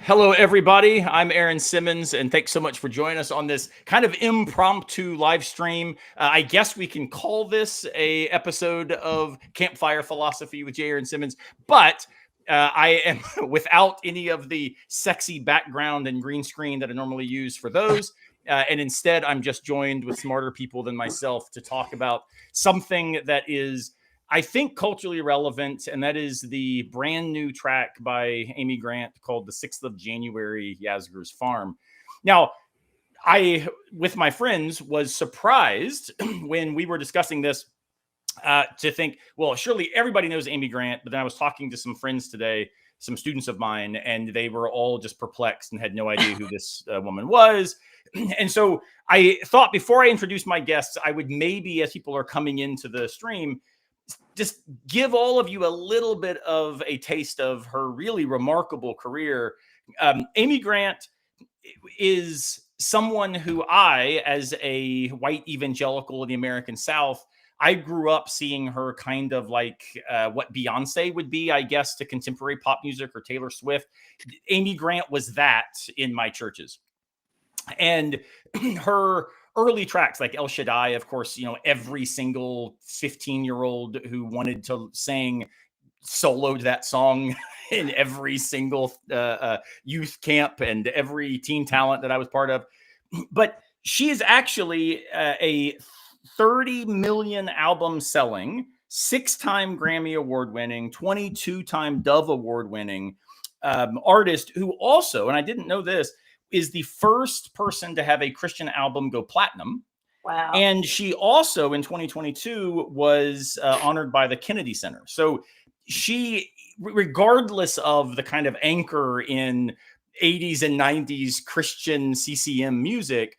Hello, everybody. I'm Aaron Simmons, and thanks so much for joining us on this kind of impromptu live stream. I guess we can call this a episode of Campfire Philosophy with J. Aaron Simmons, but I am without any of the sexy background and green screen that I normally use for those. And instead, I'm just joined with smarter people than myself to talk about something that is, I think, culturally relevant, and that is the brand new track by Amy Grant called The 6th of January, Yasgur's Farm. Now, I, with my friends, was surprised when we were discussing this to think, well, surely everybody knows Amy Grant, but then I was talking to some friends today, some students of mine, and they were all just perplexed and had no idea who this woman was. And so I thought before I introduce my guests, I would maybe, as people are coming into the stream, just give all of you a little bit of a taste of her really remarkable career. Amy Grant is someone who I, as a white evangelical in the American South, I grew up seeing her kind of like what Beyonce would be, I guess, to contemporary pop music, or Taylor Swift. Amy Grant was that in my churches. And her early tracks like El Shaddai, of course, every single 15-year-old who wanted to sing soloed that song in every single youth camp and every teen talent that I was part of. But she is actually a 30 million album selling, 6-time Grammy award winning, 22-time Dove award winning artist who also, and I didn't know this, is the first person to have a Christian album go platinum. Wow. And she also, in 2022, was honored by the Kennedy Center. So she, regardless of the kind of anchor in 80s and 90s Christian CCM music,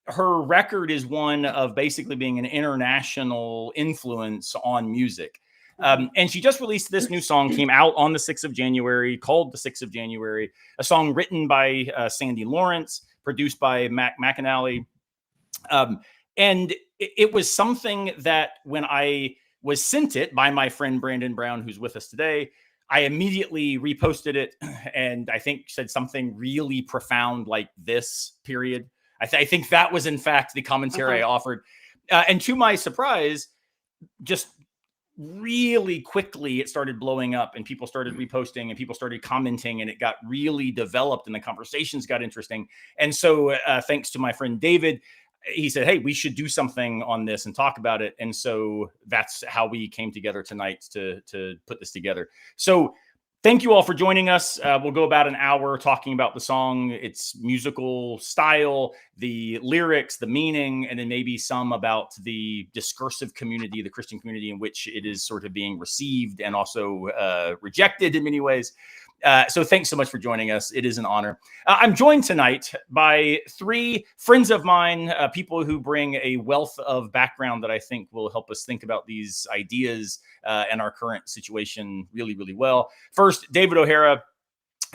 her record is one of basically being an international influence on music. And she just released this new song, came out on the 6th of January, called The 6th of January, a song written by Sandy Lawrence, produced by Mac McAnally. And it was something that when I was sent it by my friend Brandon Brown, who's with us today, I immediately reposted it and I think said something really profound like this, period. I think that was, in fact, the commentary I offered. And to my surprise, just really quickly it started blowing up and people started reposting and people started commenting and it got really developed and the conversations got interesting. And so thanks to my friend David, he said, hey, we should do something on this and talk about it. And so that's how we came together tonight to put this together. So thank you all for joining us. We'll go about an hour talking about the song, its musical style, the lyrics, the meaning, and then maybe some about the discursive community, the Christian community in which it is sort of being received and also rejected in many ways. So thanks so much for joining us. It is an honor. I'm joined tonight by 3 friends of mine, people who bring a wealth of background that I think will help us think about these ideas and our current situation really, really well. First, David O'Hara,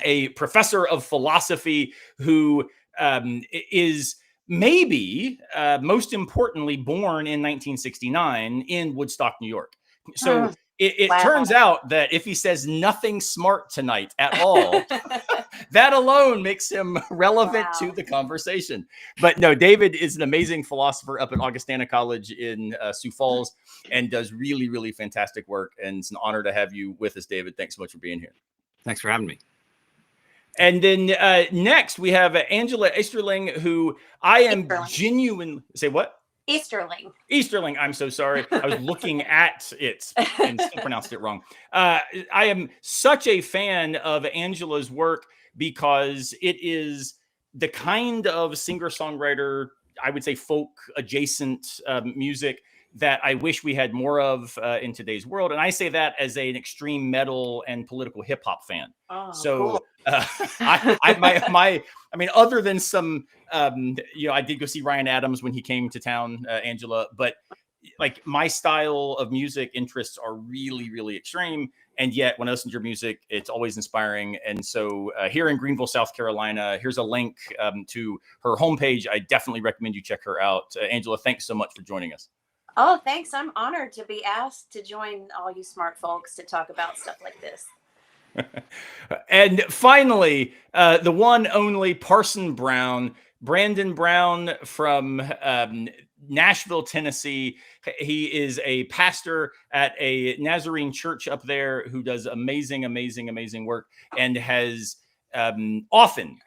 a professor of philosophy who is maybe most importantly born in 1969 in Woodstock, New York. So it turns out that if he says nothing smart tonight at all, that alone makes him relevant to the conversation. But no, David is an amazing philosopher up at Augustana College in Sioux Falls and does really, really fantastic work. And it's an honor to have you with us, David. Thanks so much for being here. Thanks for having me. And then next we have Angela Easterling, who I am genuinely... Say what? Easterling. I'm so sorry. I was looking at it and still pronounced it wrong. I am such a fan of Angela's work because it is the kind of singer-songwriter, I would say folk adjacent music that I wish we had more of in today's world. And I say that as an extreme metal and political hip hop fan. Oh, so cool. I mean, other than some, I did go see Ryan Adams when he came to town, Angela, but like my style of music interests are really, really extreme. And yet when I listen to your music, it's always inspiring. And so here in Greenville, South Carolina, here's a link to her homepage. I definitely recommend you check her out. Angela, thanks so much for joining us. Oh, thanks. I'm honored to be asked to join all you smart folks to talk about stuff like this. And finally, the one only Brandon Brown from Nashville, Tennessee. He is a pastor at a Nazarene church up there who does amazing, amazing, amazing work, and has often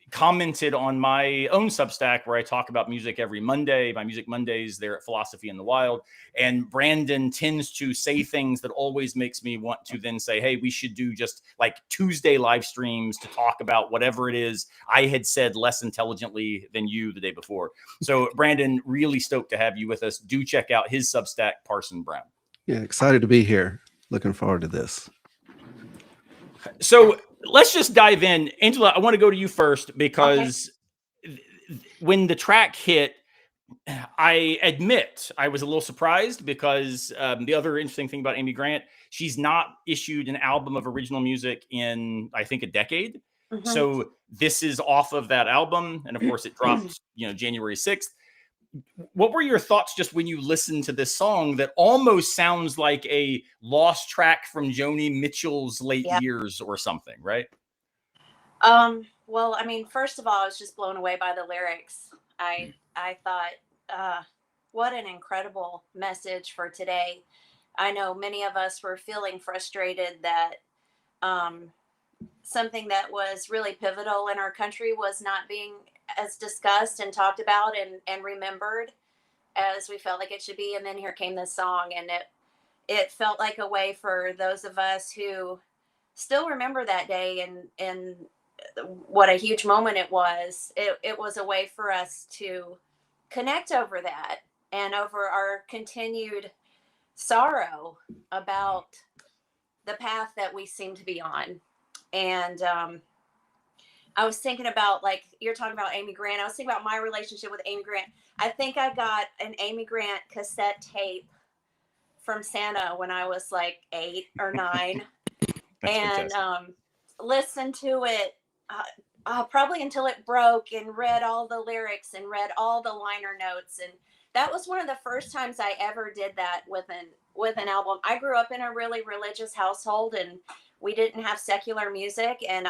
commented on my own Substack where I talk about music every Monday, my Music Mondays there at Philosophy in the Wild. And Brandon tends to say things that always makes me want to then say, hey, we should do just like Tuesday live streams to talk about whatever it is I had said less intelligently than you the day before. So Brandon, really stoked to have you with us. Do check out his Substack, Parson Brown. Yeah, excited to be here. Looking forward to this. So let's just dive in. Angela, I want to go to you first because when the track hit, I admit I was a little surprised because the other interesting thing about Amy Grant, she's not issued an album of original music in, I think, a decade. Mm-hmm. So this is off of that album. And of course it drops, January 6th. What were your thoughts just when you listened to this song that almost sounds like a lost track from Joni Mitchell's late years or something, right? Well, I mean, first of all, I was just blown away by the lyrics. I thought, what an incredible message for today. I know many of us were feeling frustrated that something that was really pivotal in our country was not being as discussed and talked about and remembered as we felt like it should be. And then here came this song, and it felt like a way for those of us who still remember that day and what a huge moment it was. It was a way for us to connect over that and over our continued sorrow about the path that we seem to be on. And I was thinking about, like, you're talking about Amy Grant. I was thinking about my relationship with Amy Grant. I think I got an Amy Grant cassette tape from Santa when I was like 8 or 9 and listened to it probably until it broke and read all the lyrics and read all the liner notes. And that was one of the first times I ever did that with an album. I grew up in a really religious household, and we didn't have secular music, and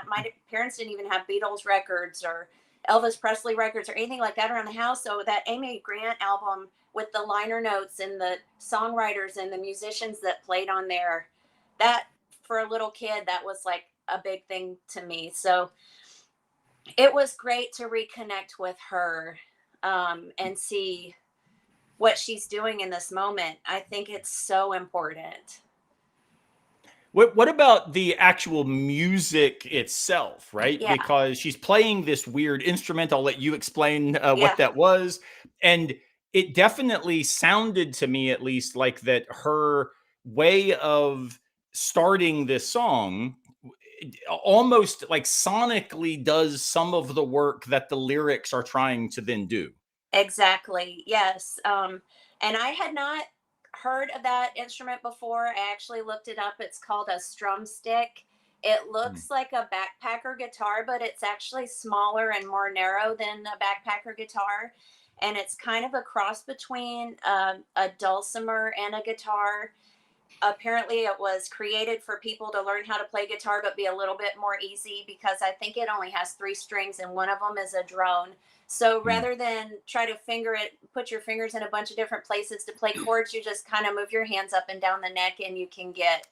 my parents didn't even have Beatles records or Elvis Presley records or anything like that around the house. So that Amy Grant album with the liner notes and the songwriters and the musicians that played on there, that for a little kid, that was like a big thing to me. So it was great to reconnect with her and see what she's doing in this moment. I think it's so important. What about the actual music itself, right? Yeah. Because she's playing this weird instrument. I'll let you explain what that was. And it definitely sounded to me, at least, like that her way of starting this song almost like sonically does some of the work that the lyrics are trying to then do. Exactly. Yes. And I had not heard of that instrument before. I actually looked it up. It's called a strum stick. It looks like a backpacker guitar, but it's actually smaller and more narrow than a backpacker guitar. And it's kind of a cross between a dulcimer and a guitar. Apparently it was created for people to learn how to play guitar, but be a little bit more easy, because I think it only has 3 strings and one of them is a drone. So rather than try to put your fingers in a bunch of different places to play chords, you just kind of move your hands up and down the neck and you can get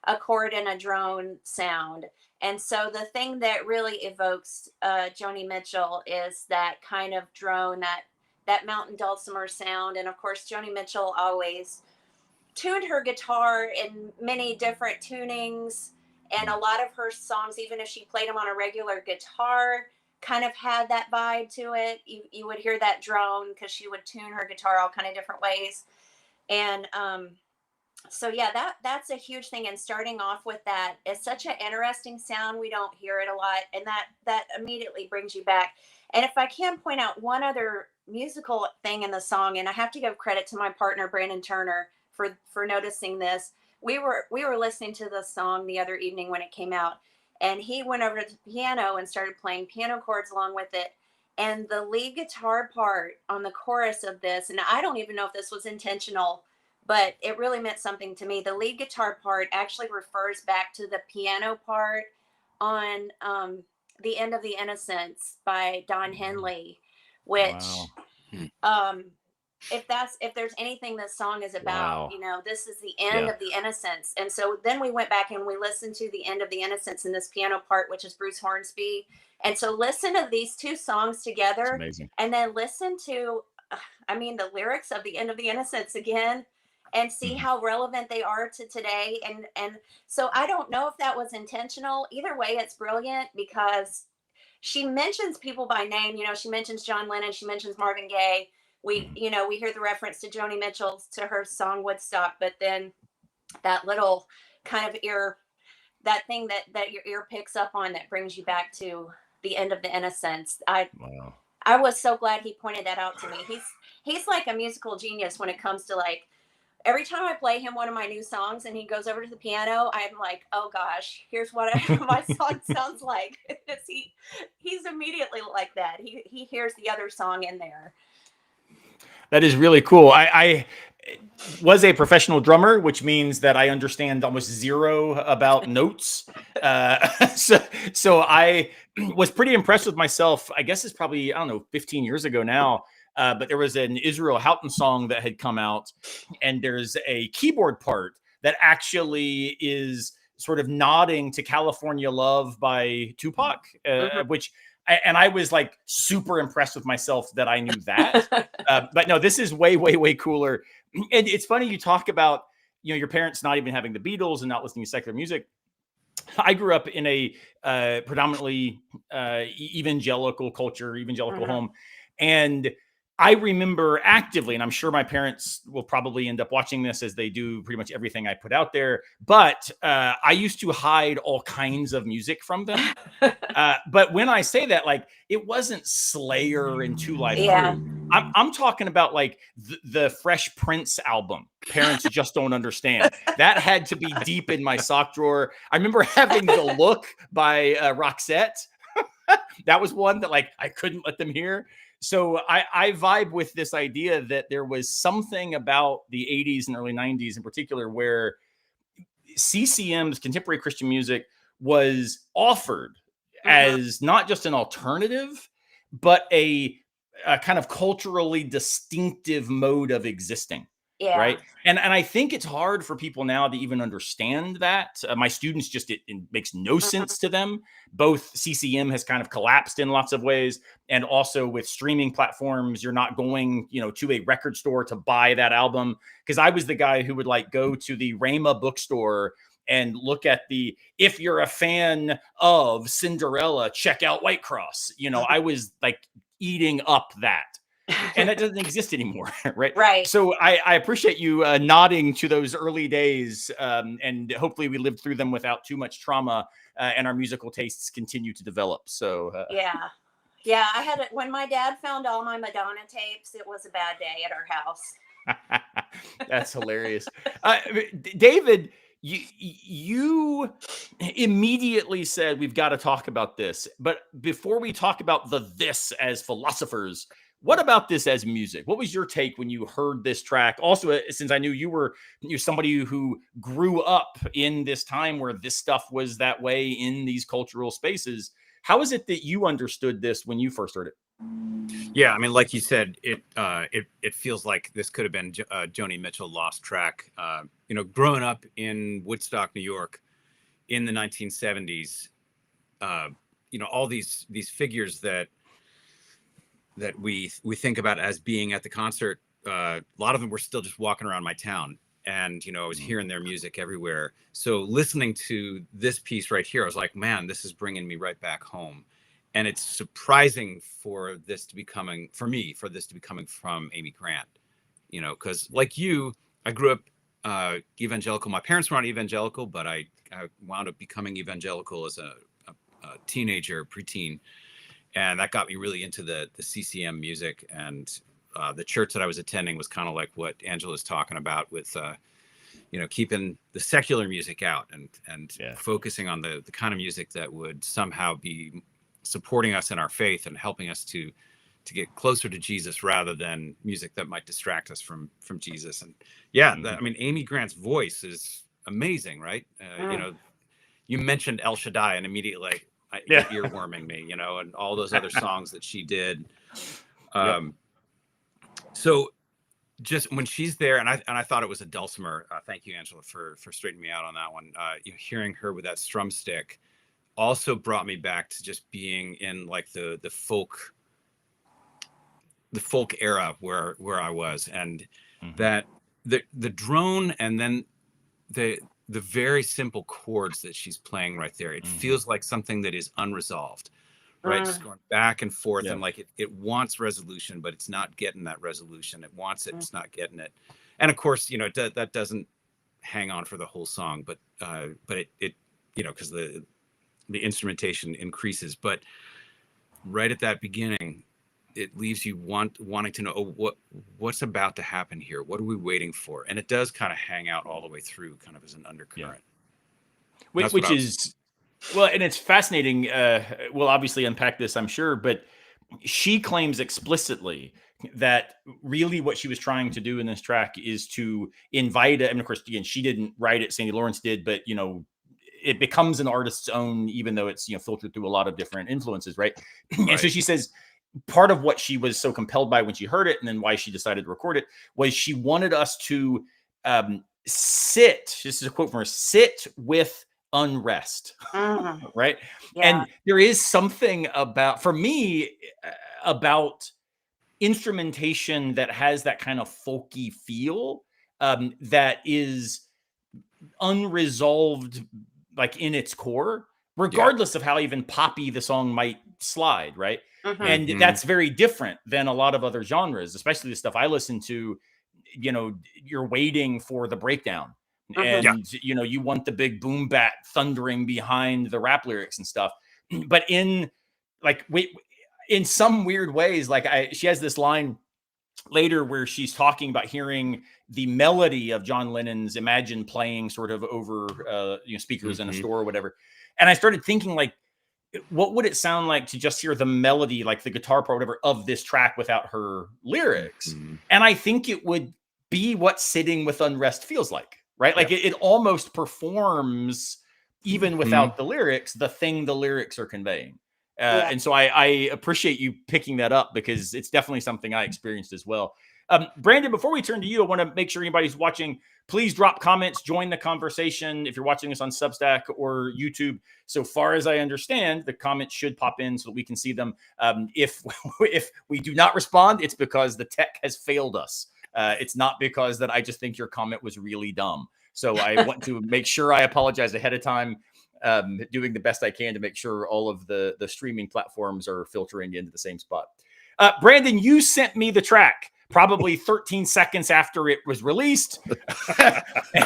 a chord and a drone sound. And so the thing that really evokes Joni Mitchell is that kind of drone, that mountain dulcimer sound. And of course, Joni Mitchell always tuned her guitar in many different tunings, and a lot of her songs, even if she played them on a regular guitar, kind of had that vibe to it. You would hear that drone because she would tune her guitar all kind of different ways. And so yeah, that's a huge thing. And starting off with that is such an interesting sound. We don't hear it a lot, and that immediately brings you back. And if I can point out one other musical thing in the song, and I have to give credit to my partner Brandon Turner for noticing this. We were listening to the song the other evening when it came out, and he went over to the piano and started playing piano chords along with it. And the lead guitar part on the chorus of this, and I don't even know if this was intentional, but it really meant something to me. The lead guitar part actually refers back to the piano part on The End of the Innocents by Don Henley, which Wow. um if there's anything this song is about, Wow. you know, this is the end Yeah. of the Innocents. And so then we went back and we listened to The End of the Innocents in this piano part, which is Bruce Hornsby. And so listen to these two songs It's together, amazing. and then listen to the lyrics of The End of the Innocents again, and see how relevant they are to today. And so I don't know if that was intentional. Either way, it's brilliant because she mentions people by name. You know, she mentions John Lennon, she mentions Marvin Gaye. We hear the reference to Joni Mitchell to her song Woodstock, but then that little kind of that thing that your ear picks up on that brings you back to The End of the Innocents. Wow. I was so glad he pointed that out to me. He's like a musical genius when it comes to, like, every time I play him one of my new songs and he goes over to the piano, I'm like, oh gosh, here's what my song sounds like. He's immediately like that. He hears the other song in there. That is really cool. I was a professional drummer, which means that I understand almost zero about notes. So I was pretty impressed with myself. I guess it's probably, I don't know, 15 years ago now. But there was an Israel Houghton song that had come out, and there's a keyboard part that actually is sort of nodding to California Love by Tupac, which and I was like super impressed with myself that I knew that. But no, this is way, way, way cooler. And it's funny you talk about, your parents not even having the Beatles and not listening to secular music. I grew up in a predominantly evangelical culture, evangelical home. And I remember actively, and I'm sure my parents will probably end up watching this as they do pretty much everything I put out there, but I used to hide all kinds of music from them. But when I say that, like, it wasn't Slayer and Two Live Crew. I'm talking about like the Fresh Prince album. Parents just don't understand. That had to be deep in my sock drawer. I remember having The Look by Roxette. That was one that, like, I couldn't let them hear. So I vibe with this idea that there was something about the 80s and early 90s in particular where CCM's contemporary Christian music was offered as not just an alternative, but a kind of culturally distinctive mode of existing. Yeah. Right. And I think it's hard for people now to even understand that. My students just, it makes no sense to them. Both CCM has kind of collapsed in lots of ways. And also with streaming platforms, you're not going, to a record store to buy that album. Because I was the guy who would like go to the Rhema bookstore and look at if you're a fan of Cinderella, check out White Cross. I was like eating up that. And that doesn't exist anymore, right? Right. So I appreciate you nodding to those early days, and hopefully we lived through them without too much trauma, and our musical tastes continue to develop. So yeah, I had it when my dad found all my Madonna tapes. It was a bad day at our house. That's hilarious. David, you immediately said we've got to talk about this, but before we talk about this as philosophers, what about this as music? What was your take when you heard this track? Also, since I knew you're somebody who grew up in this time where this stuff was that way in these cultural spaces, how is it that you understood this when you first heard it? Yeah, I mean, like you said, it feels like this could have been a Joni Mitchell lost track. Growing up in Woodstock, New York, in the 1970s, all these figures that we think about as being at the concert, a lot of them were still just walking around my town, and I was hearing their music everywhere. So listening to this piece right here, I was like, man, this is bringing me right back home. And it's surprising for this to be coming from Amy Grant, because like you, I grew up evangelical. My parents were not evangelical, but I wound up becoming evangelical as a teenager, preteen. And that got me really into the CCM music. And the church that I was attending was kind of like what Angela's talking about with, keeping the secular music out and focusing on the kind of music that would somehow be supporting us in our faith and helping us to get closer to Jesus rather than music that might distract us from Jesus. And yeah, I mean, Amy Grant's voice is amazing, right? You know, you mentioned El Shaddai, and immediately like you're earworming me, you know, and all those other songs that she did. So just when she's there, and I thought it was a dulcimer. Thank you, Angela, for straightening me out on that one. You know, hearing her with that strum stick also brought me back to just being in like the folk era where I was, and that the drone, and then the very simple chords that she's playing right there. It feels like something that is unresolved, right? Just going back and forth, and like it wants resolution, but it's not getting that resolution. It wants it, it's not getting it. And of course, you know, that doesn't hang on for the whole song, but it you know, because the instrumentation increases, but right at that beginning, it leaves you wanting to know, oh, what's about to happen here? What are we waiting for? And it does kind of hang out all the way through, kind of as an undercurrent. Which is, well, and it's fascinating. We'll obviously unpack this, I'm sure, but she claims explicitly that really what she was trying to do in this track is to invite, and of course, again, she didn't write it, Sandy Lawrence did, but, you know, it becomes an artist's own, even though it's, you know, filtered through a lot of different influences, right? And so she says, part of what she was so compelled by when she heard it, and then why she decided to record it, was she wanted us to sit, this is a quote from her, sit with unrest, right? And there is something about, for me, about instrumentation that has that kind of folky feel, that is unresolved, like in its core, regardless of how even poppy the song might slide, right? And that's very different than a lot of other genres, especially the stuff I listen to. You know, you're waiting for the breakdown, and you know, you want the big boom bat thundering behind the rap lyrics and stuff. But in like, in some weird ways, like she has this line later where she's talking about hearing the melody of John Lennon's Imagine playing sort of over you know, speakers in a store or whatever. And I started thinking, like, what would it sound like to just hear the melody, like the guitar part, whatever, of this track without her lyrics? And I think it would be what sitting with unrest feels like, right? Like it almost performs, even without the lyrics, the thing the lyrics are conveying. And so I appreciate you picking that up, because it's definitely something I experienced as well. Brandon, before we turn to you, I want to make sure anybody's watching, please drop comments, join the conversation. If you're watching us on Substack or YouTube, so far as I understand, the comments should pop in so that we can see them. If we do not respond, it's because the tech has failed us. It's not because that I just think your comment was really dumb. So I want to make sure I apologize ahead of time, doing the best I can to make sure all of the streaming platforms are filtering into the same spot. Brandon, you sent me the track probably 13 seconds after it was released.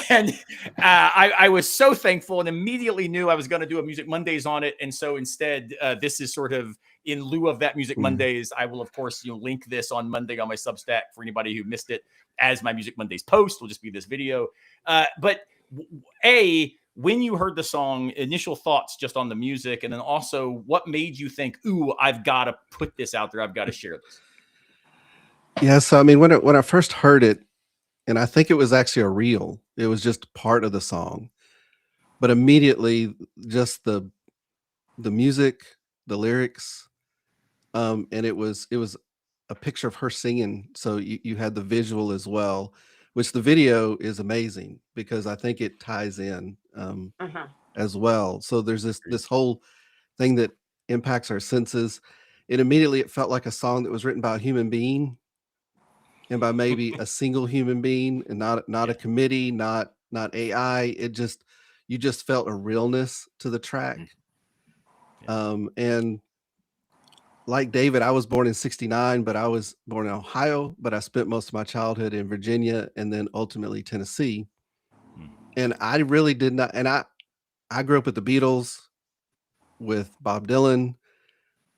And I was so thankful and immediately knew I was going to do a Music Mondays on it. And so instead, this is sort of in lieu of that Music Mondays. I will, of course, link this on Monday on my Substack for anybody who missed it as my Music Mondays post. Will just be this video. But when you heard the song, initial thoughts just on the music, and then also what made you think, ooh, I've got to put this out there. I've got to share this. Yeah, so I mean, when I first heard it, and I think it was actually a reel, it was just part of the song, but immediately just the music, the lyrics, and it was a picture of her singing. So you had the visual as well, which the video is amazing because I think it ties in as well. So there's this whole thing that impacts our senses. It felt like a song that was written by a human being, and by maybe a single human being, and not a committee, not AI. You just felt a realness to the track. And like David, I was born in '69, but I was born in Ohio, but I spent most of my childhood in Virginia and then ultimately Tennessee. And I really did not, and I grew up with the Beatles, with Bob Dylan.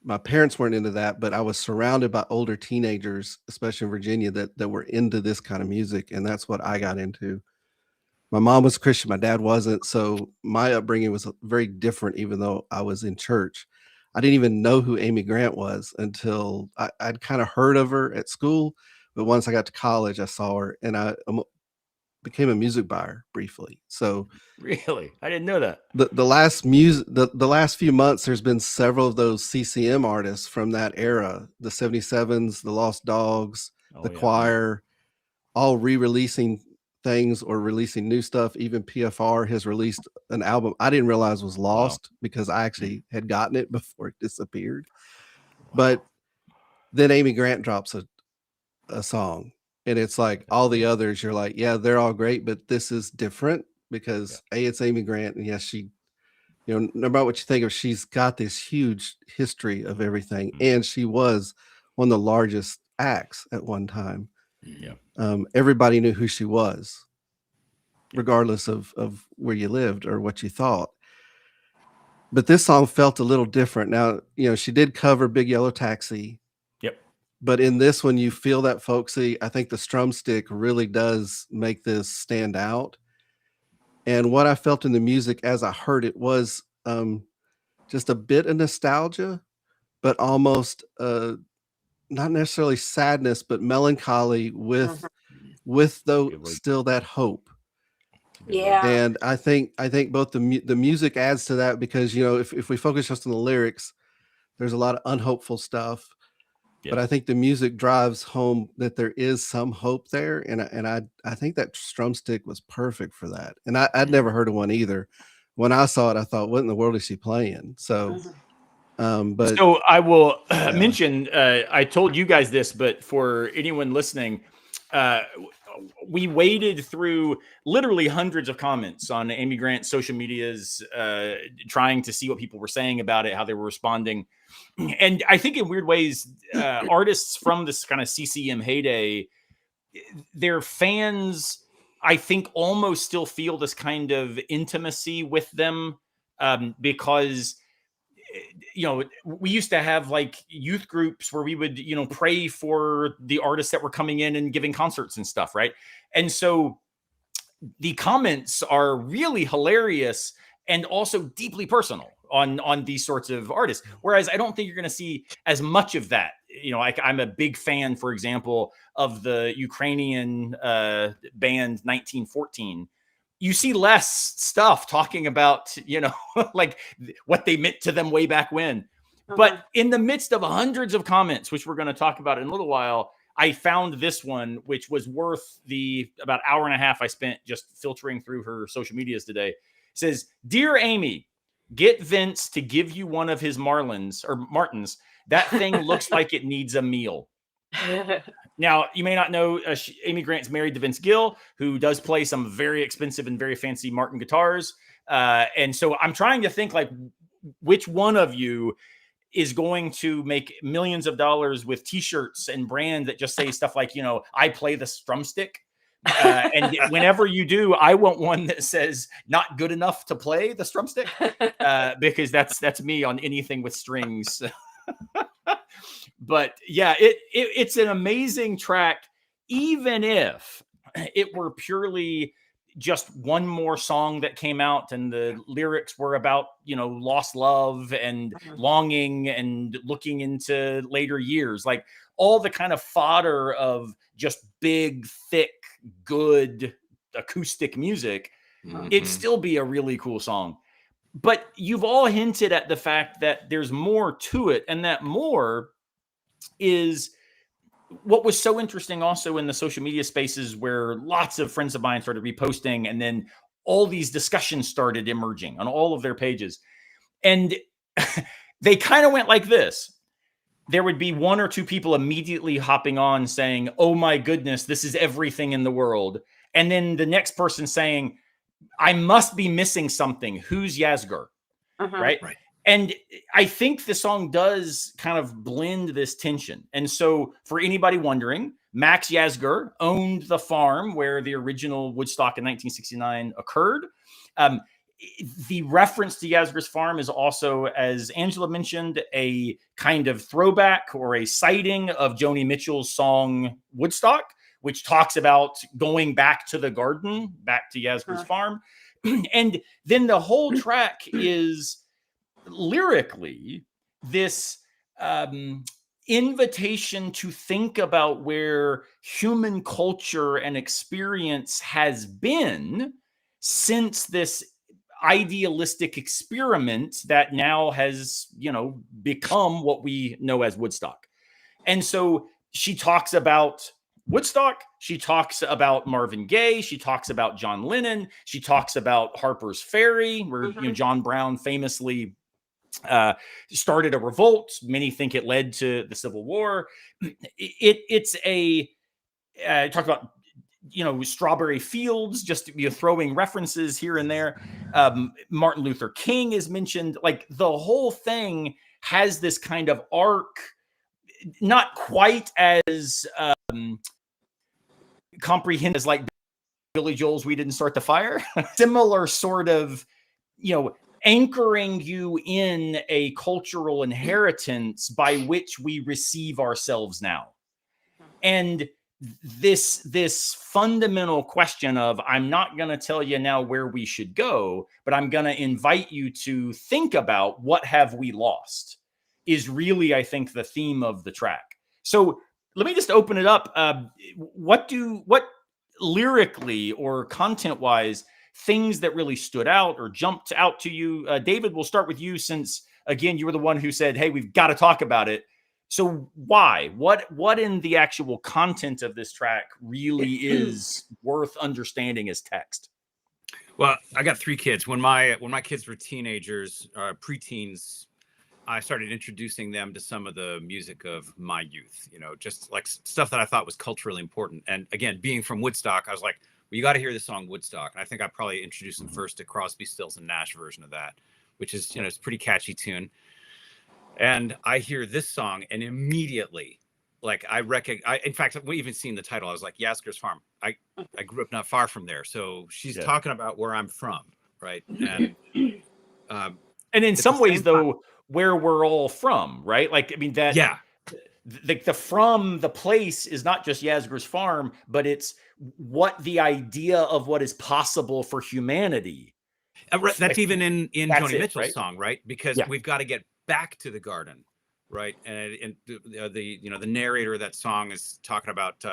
My parents weren't into that, but I was surrounded by older teenagers, especially in Virginia, that were into this kind of music. And that's what I got into. My mom was Christian, my dad wasn't. So my upbringing was very different, even though I was in church. I didn't even know who Amy Grant was until I'd kind of heard of her at school. But once I got to college, I saw her, and I became a music buyer briefly. So Really, I didn't know that. the last few months, there's been several of those CCM artists from that era, the 77s, the Lost Dogs, the Choir, all re-releasing things or releasing new stuff. Even PFR has released an album I didn't realize was lost because I actually had gotten it before it disappeared. But then Amy Grant drops a song, and it's like all the others, you're like, yeah, they're all great, but this is different because it's Amy Grant, and yes, she, you know, no matter what you think of, she's got this huge history of everything, and she was one of the largest acts at one time. Everybody knew who she was, regardless of where you lived or what you thought. But this song felt a little different. Now, you know, she did cover Big Yellow Taxi. But in this one, you feel that folksy. I think the strum stick really does make this stand out. And what I felt in the music as I heard it was just a bit of nostalgia, but almost not necessarily sadness, but melancholy with though still that hope. Yeah. And I think both the music adds to that, because, you know, if we focus just on the lyrics, there's a lot of unhopeful stuff. But I think the music drives home that there is some hope there, and I think that strum stick was perfect for that. And I'd never heard of one either. When I saw it, I thought, what in the world is she playing? So, but so I will mention. I told you guys this, but for anyone listening, we waded through literally hundreds of comments on Amy Grant's social medias, trying to see what people were saying about it, how they were responding. And I think in weird ways, artists from this kind of CCM heyday, their fans, I think, almost still feel this kind of intimacy with them, because, you know, we used to have like youth groups where we would, you know, pray for the artists that were coming in and giving concerts and stuff, right? And so the comments are really hilarious and also deeply personal on these sorts of artists. Whereas I don't think you're going to see as much of that. You know, like I'm a big fan, for example, of the Ukrainian band 1914. You see less stuff talking about, you know, like what they meant to them way back when. But in the midst of hundreds of comments, which we're going to talk about in a little while, I found this one, which was worth the about hour and a half I spent just filtering through her social medias today. It says, "Dear Amy, get Vince to give you one of his Martins. That thing looks like it needs a meal." Now, you may not know, Amy Grant's married to Vince Gill, who does play some very expensive and very fancy Martin guitars. And so I'm trying to think, like, which one of you is going to make millions of dollars with t-shirts and brand that just say stuff like, you know, I play the strum stick. And whenever you do, I want one that says not good enough to play the strum stick, because that's me on anything with strings. But yeah, it's an amazing track, even if it were purely just one more song that came out and the lyrics were about, you know, lost love and longing and looking into later years, like all the kind of fodder of just big, thick, good acoustic music. It'd still be a really cool song. But you've all hinted at the fact that there's more to it, and that more is what was so interesting also in the social media spaces, where lots of friends of mine started reposting, and then all these discussions started emerging on all of their pages. And they kind of went like this. There would be one or two people immediately hopping on saying, "Oh my goodness, this is everything in the world." And then the next person saying, "I must be missing something. Who's Yasgur?" Right? And I think the song does kind of blend this tension. And so for anybody wondering, Max Yasgur owned the farm where the original Woodstock in 1969 occurred. The reference to Yasgur's farm is also, as Angela mentioned, a kind of throwback or a citing of Joni Mitchell's song Woodstock, which talks about going back to the garden, back to Yasgur's farm. And then the whole track is lyrically this invitation to think about where human culture and experience has been since this idealistic experiment that now has, become what we know as Woodstock. And so she talks about Woodstock. She talks about Marvin Gaye. She talks about John Lennon. She talks about Harper's Ferry, where John Brown famously started a revolt. Many think it led to the Civil War. It's a talk about Strawberry Fields, just throwing references here and there. Martin Luther King is mentioned. Like the whole thing has this kind of arc, not quite as comprehensive as like Billy Joel's "We Didn't Start the Fire." Similar sort of, anchoring you in a cultural inheritance by which we receive ourselves now. And this fundamental question of, I'm not going to tell you now where we should go, but I'm going to invite you to think about what have we lost, is really, I think, the theme of the track. So let me just open it up. What lyrically or content-wise, things that really stood out or jumped out to you? David, we'll start with you, since, again, you were the one who said, hey, we've got to talk about it. So why? What in the actual content of this track really is worth understanding as text? Well, I got 3 kids. When my kids were teenagers, preteens, I started introducing them to some of the music of my youth, just like stuff that I thought was culturally important. And again, being from Woodstock, I was like, well, you got to hear the song Woodstock. And I think I probably introduced them first to Crosby, Stills and Nash version of that, which is, it's a pretty catchy tune. And I hear this song and immediately, like, in fact, we even seen the title. I was like, Yasgur's Farm. I grew up not far from there. So she's talking about where I'm from. Right. And in some ways, though, where we're all from, right? Like, I mean, that, the from the place is not just Yasgur's Farm, but it's what the idea of what is possible for humanity. That's like, even in Joni Mitchell's right? song, right? Because we've got to get back to the garden, right? And the narrator of that song is talking about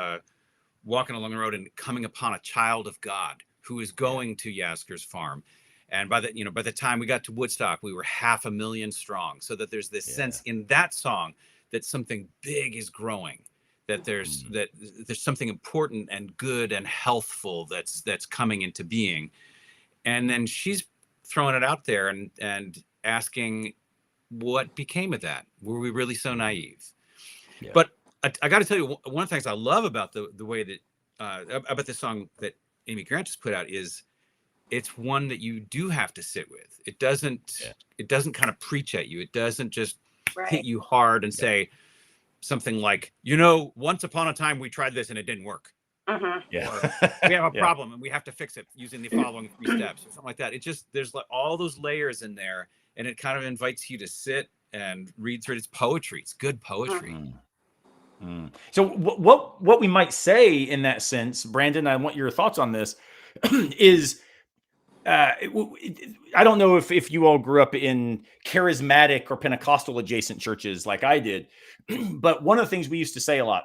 walking along the road and coming upon a child of God who is going to Yasgur's Farm. And by the time we got to Woodstock, we were 500,000 strong. So that there's this sense in that song that something big is growing, that there's something important and good and healthful that's coming into being. And then she's throwing it out there and asking, what became of that? Were we really so naive? Yeah. But I got to tell you, one of the things I love about the way that about this song that Amy Grant just put out is it's one that you do have to sit with. It doesn't kind of preach at you. It doesn't just hit you hard and say something like, once upon a time we tried this and it didn't work. Or, we have a problem and we have to fix it using the following 3 steps or something like that. It just, there's like all those layers in there, and it kind of invites you to sit and read through it. It's poetry. It's good poetry. So what we might say in that sense, Brandon, I want your thoughts on this, is I don't know if you all grew up in charismatic or Pentecostal adjacent churches like I did, but one of the things we used to say a lot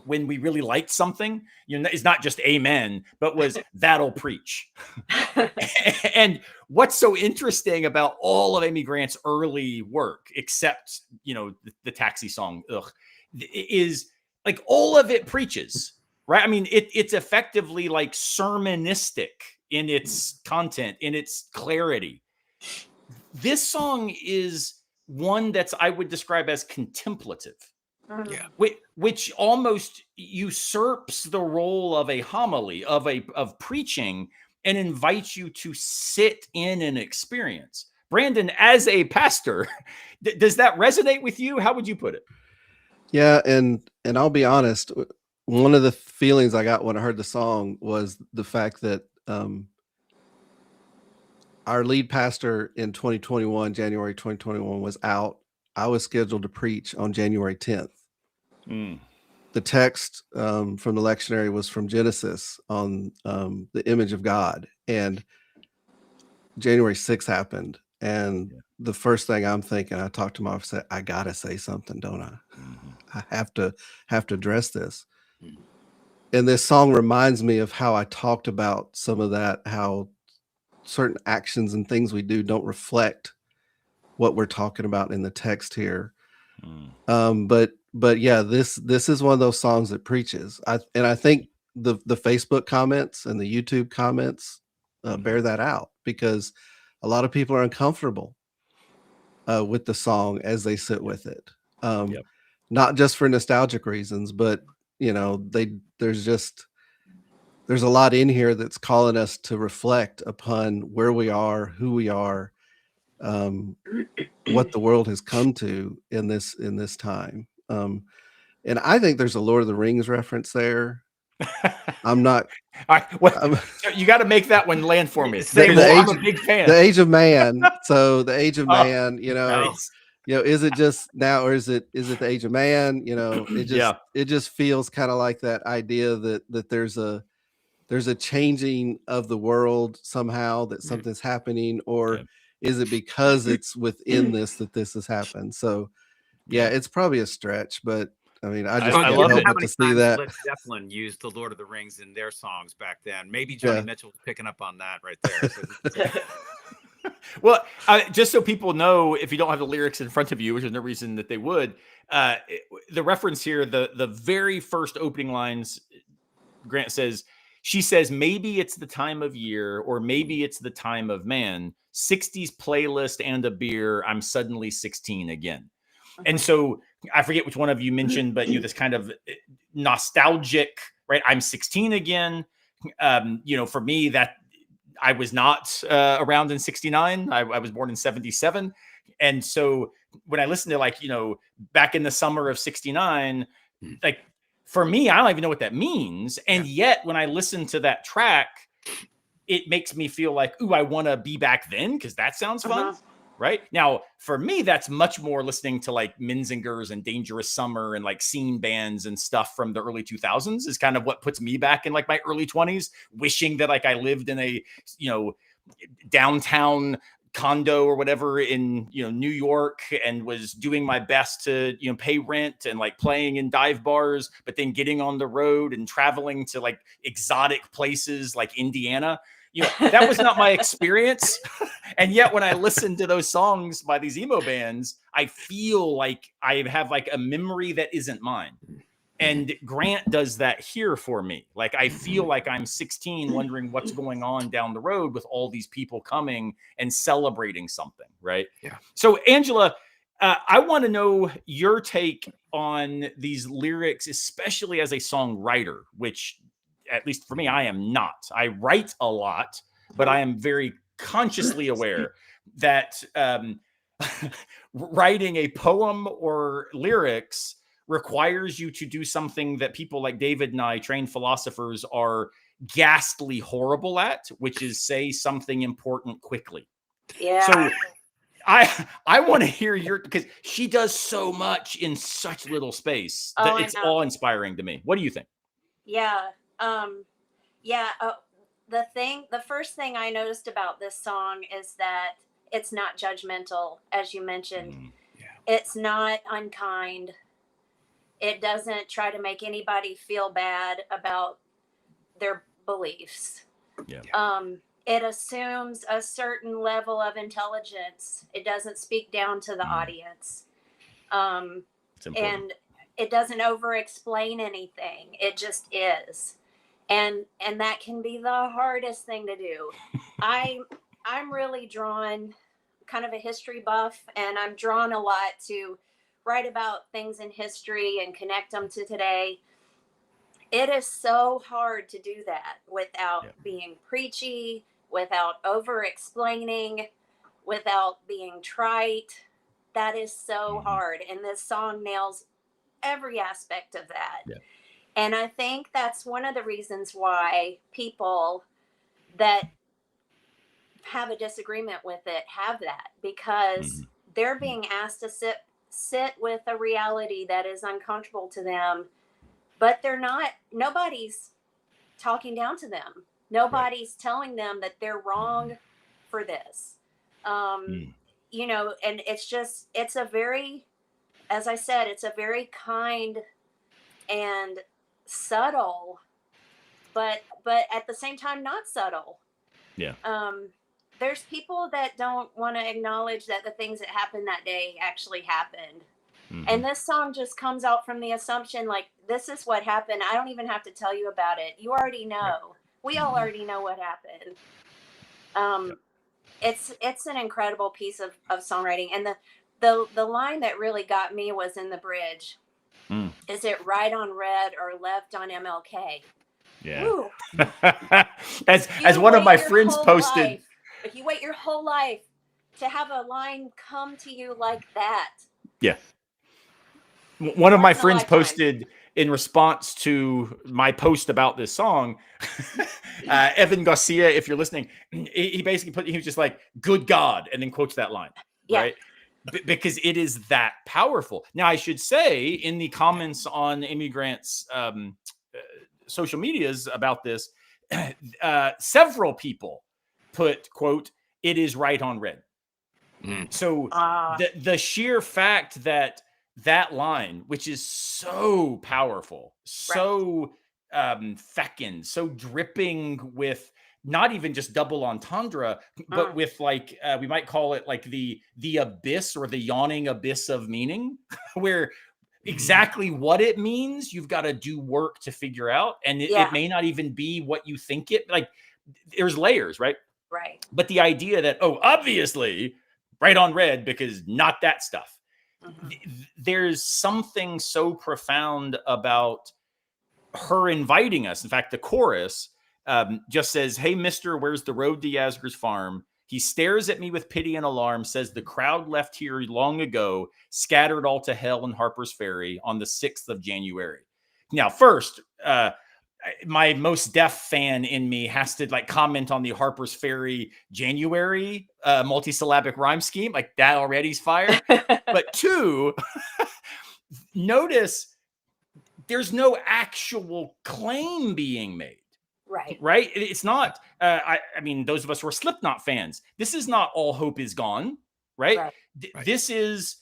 when we really liked something, is not just amen, but was that'll preach. And what's so interesting about all of Amy Grant's early work, except, the Taxi song, is like all of it preaches, right? I mean, it's effectively like sermonistic in its content, in its clarity. This song is one that's, I would describe as contemplative. Yeah, which almost usurps the role of a homily, of preaching, and invites you to sit in an experience. Brandon, as a pastor, does that resonate with you? How would you put it? Yeah, and I'll be honest, one of the feelings I got when I heard the song was the fact that our lead pastor in January 2021 was out. I was scheduled to preach on January 10th. The text from the lectionary was from Genesis on the image of God, and January 6th happened, And the first thing I'm thinking, I talked to my wife, said, I gotta say something, don't I? I have to address this. And this song reminds me of how I talked about some of that, how certain actions and things we do don't reflect what we're talking about in the text here. But yeah, this is one of those songs that preaches. I think the Facebook comments and the YouTube comments bear that out, because a lot of people are uncomfortable with the song as they sit with it. Not just for nostalgic reasons, but you know, there's a lot in here that's calling us to reflect upon where we are, who we are, what the world has come to in this time. And I think there's a Lord of the Rings reference there. I'm not. You got to make that one land for me. I'm a big fan. The Age of Man. So the Age of Man, you know, nice. You know, is it just now, or is it the Age of Man? You know, it just feels kind of like that idea that there's a changing of the world somehow, that something's happening, or is it because it's within this that this has happened? So yeah, it's probably a stretch, but I mean, I just can't help but to see that. Led Zeppelin used the Lord of the Rings in their songs back then. Maybe Johnny Mitchell was picking up on that right there. Well, just so people know, if you don't have the lyrics in front of you, which is no reason that they would, the reference here, the very first opening lines, Grant says, she says, maybe it's the time of year, or maybe it's the time of man, 60s playlist and a beer, I'm suddenly 16 again. And so I forget which one of you mentioned, but this kind of nostalgic, right? I'm 16 again. For me, that I was not around in 69. I was born in 77. And so when I listen to back in the summer of 69, like for me, I don't even know what that means. And yet when I listen to that track, it makes me feel like, ooh, I want to be back then, because that sounds fun. Right now, for me, that's much more listening to like Menzingers and Dangerous Summer and like scene bands and stuff from the early 2000s is kind of what puts me back in like my early 20s, wishing that like I lived in a, downtown condo or whatever in, New York, and was doing my best to, pay rent and like playing in dive bars, but then getting on the road and traveling to like exotic places like Indiana. That was not my experience. And yet when I listen to those songs by these emo bands, I feel like I have like a memory that isn't mine. And Grant does that here for me. Like, I feel like I'm 16 wondering what's going on down the road with all these people coming and celebrating something. Right. Yeah. So Angela, I want to know your take on these lyrics, especially as a songwriter, which, at least for me, I am not. I write a lot, but I am very consciously aware that writing a poem or lyrics requires you to do something that people like David and I, trained philosophers, are ghastly horrible at, which is say something important quickly. Yeah. So I want to hear because she does so much in such little space that it's awe-inspiring to me. What do you think? Yeah. The first thing I noticed about this song is that it's not judgmental, as you mentioned. It's not unkind. It doesn't try to make anybody feel bad about their beliefs. It assumes a certain level of intelligence. It doesn't speak down to the audience. And it doesn't over-explain anything. It just is. And that can be the hardest thing to do. I'm really drawn, kind of a history buff, and I'm drawn a lot to write about things in history and connect them to today. It is so hard to do that without being preachy, without over-explaining, without being trite. That is so hard. And this song nails every aspect of that. And I think that's one of the reasons why people that have a disagreement with it have that, because they're being asked to sit with a reality that is uncomfortable to them, but nobody's talking down to them. Nobody's telling them that they're wrong for this. you know, and it's a very, as I said, it's a very kind and subtle, but at the same time not subtle. Yeah. There's people that don't want to acknowledge that the things that happened that day actually happened. Mhm. And this song just comes out from the assumption, like, this is what happened. I don't even have to tell you about it. You already know. We all already know what happened. It's an incredible piece of songwriting. And the line that really got me was in the bridge. Mm. Is it right on red or left on MLK? Yeah. Woo. as one of my friends posted, if you wait your whole life to have a line come to you like that. Yeah. One of my Once in a friends lifetime. posted in response to my post about this song, Evan Garcia, if you're listening, he basically he was just like, "Good God," and then quotes that line, Yeah. right? Because it is that powerful. Now, I should say in the comments on Amy Grant's social medias about this, several people put, quote, "It is right on red." So the sheer fact that line, which is so powerful, so feckin', so dripping with not even just double entendre, but with like we might call it like the abyss or the yawning abyss of meaning, where exactly what it means you've got to do work to figure out, and it may not even be what you think it like. There's layers, right? Right. But the idea that, oh, obviously right on red because not that stuff. There's something so profound about her inviting us. In fact, the chorus just says, "Hey, mister, where's the road to Yasgur's farm? He stares at me with pity and alarm, says the crowd left here long ago, scattered all to hell in Harper's Ferry on the 6th of January. Now, first, my most deaf fan in me has to like comment on the Harper's Ferry January multisyllabic rhyme scheme. Like that already's fire. But two, notice there's no actual claim being made. Right. It's not, I mean, those of us who are Slipknot fans, this is not all hope is gone. Right. This is,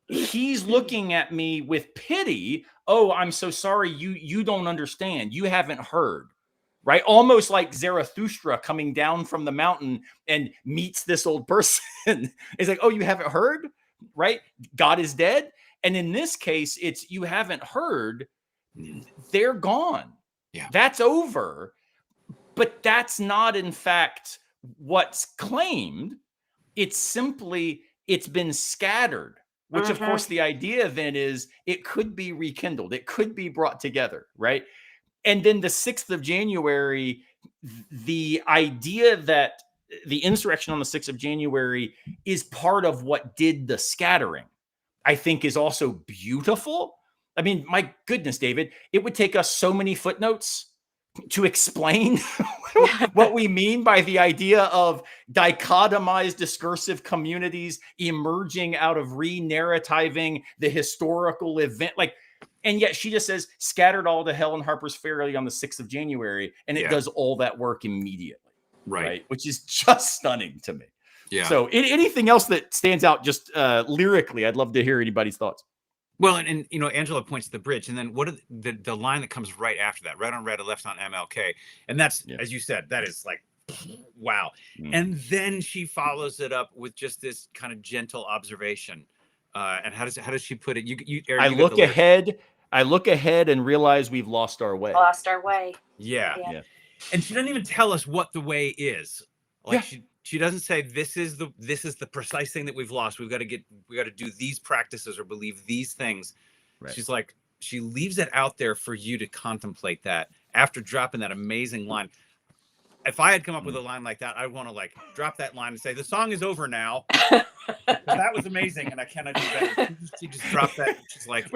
he's looking at me with pity. Oh, I'm so sorry. You don't understand. You haven't heard. Right. Almost like Zarathustra coming down from the mountain and meets this old person. It's like, oh, you haven't heard. Right. God is dead. And in this case, it's you haven't heard. They're gone. Yeah. That's over. But that's not, in fact, what's claimed. It's simply, it's been scattered, which of course the idea then is it could be rekindled. It could be brought together, right? And then the 6th of January, the idea that the insurrection on the 6th of January is part of what did the scattering, I think is also beautiful. I mean, my goodness, David, it would take us so many footnotes to explain what we mean by the idea of dichotomized discursive communities emerging out of re-narrativing the historical event. Like, and yet she just says, scattered all to hell in Harper's Ferry on the 6th of January. And it does all that work immediately. Right. Which is just stunning to me. Yeah. So anything else that stands out just lyrically, I'd love to hear anybody's thoughts. Well, and you know, Angela points to the bridge, and then what are the line that comes right after that? Right on red, left on MLK, and that's as you said, that is like, wow. And then she follows it up with just this kind of gentle observation. And how does she put it? I look ahead and realize we've lost our way. Yeah. And she doesn't even tell us what the way is. Like she doesn't say this is the precise thing that we've lost. We got to do these practices or believe these things. Right. She's like, she leaves it out there for you to contemplate that after dropping that amazing line. If I had come up with a line like that, I'd want to like drop that line and say, the song is over now. That was amazing. And I cannot do better. She just dropped that. She's like,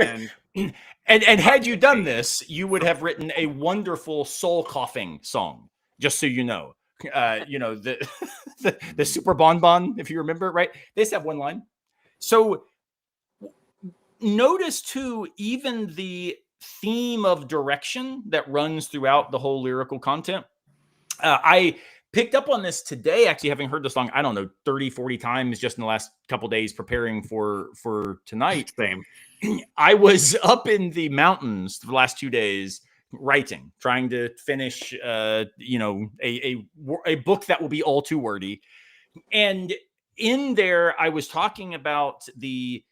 and had you done this, you would have written a wonderful soul coughing song, just so you know. You know, the Super Bonbon, if you remember, right? They just have one line. So notice too, even the theme of direction that runs throughout the whole lyrical content. I picked up on this today, actually, having heard the song, I don't know, 30, 40 times just in the last couple days preparing for tonight. Same. I was up in the mountains the last 2 days writing, trying to finish, a book that will be all too wordy. And in there, I was talking about the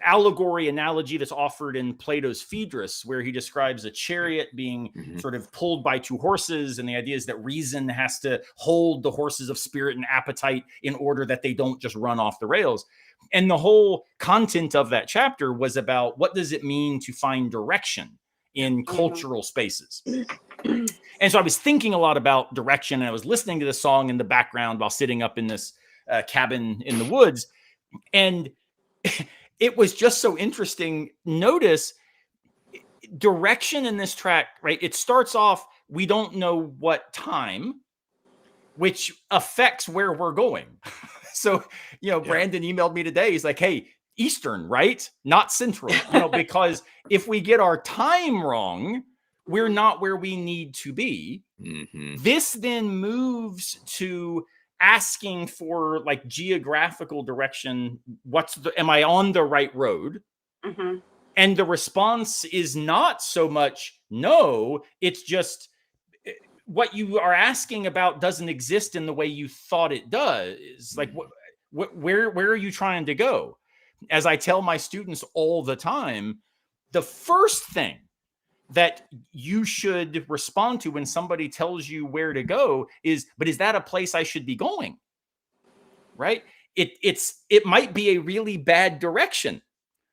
allegory analogy that's offered in Plato's Phaedrus, where he describes a chariot being sort of pulled by two horses. And the idea is that reason has to hold the horses of spirit and appetite in order that they don't just run off the rails. And the whole content of that chapter was about what does it mean to find direction in cultural spaces. And so I was thinking a lot about direction, and I was listening to the song in the background while sitting up in this cabin in the woods. And it was just so interesting. Notice direction in this track, right? It starts off, we don't know what time, which affects where we're going. So, Brandon emailed me today. He's like, hey, Eastern, right? Not Central, because if we get our time wrong, we're not where we need to be. This then moves to asking for like geographical direction. Am I on the right road? And the response is not so much no, it's just what you are asking about doesn't exist in the way you thought it does. Like where are you trying to go? As I tell my students all the time, the first thing that you should respond to when somebody tells you where to go is that a place I should be going? Right? It might be a really bad direction,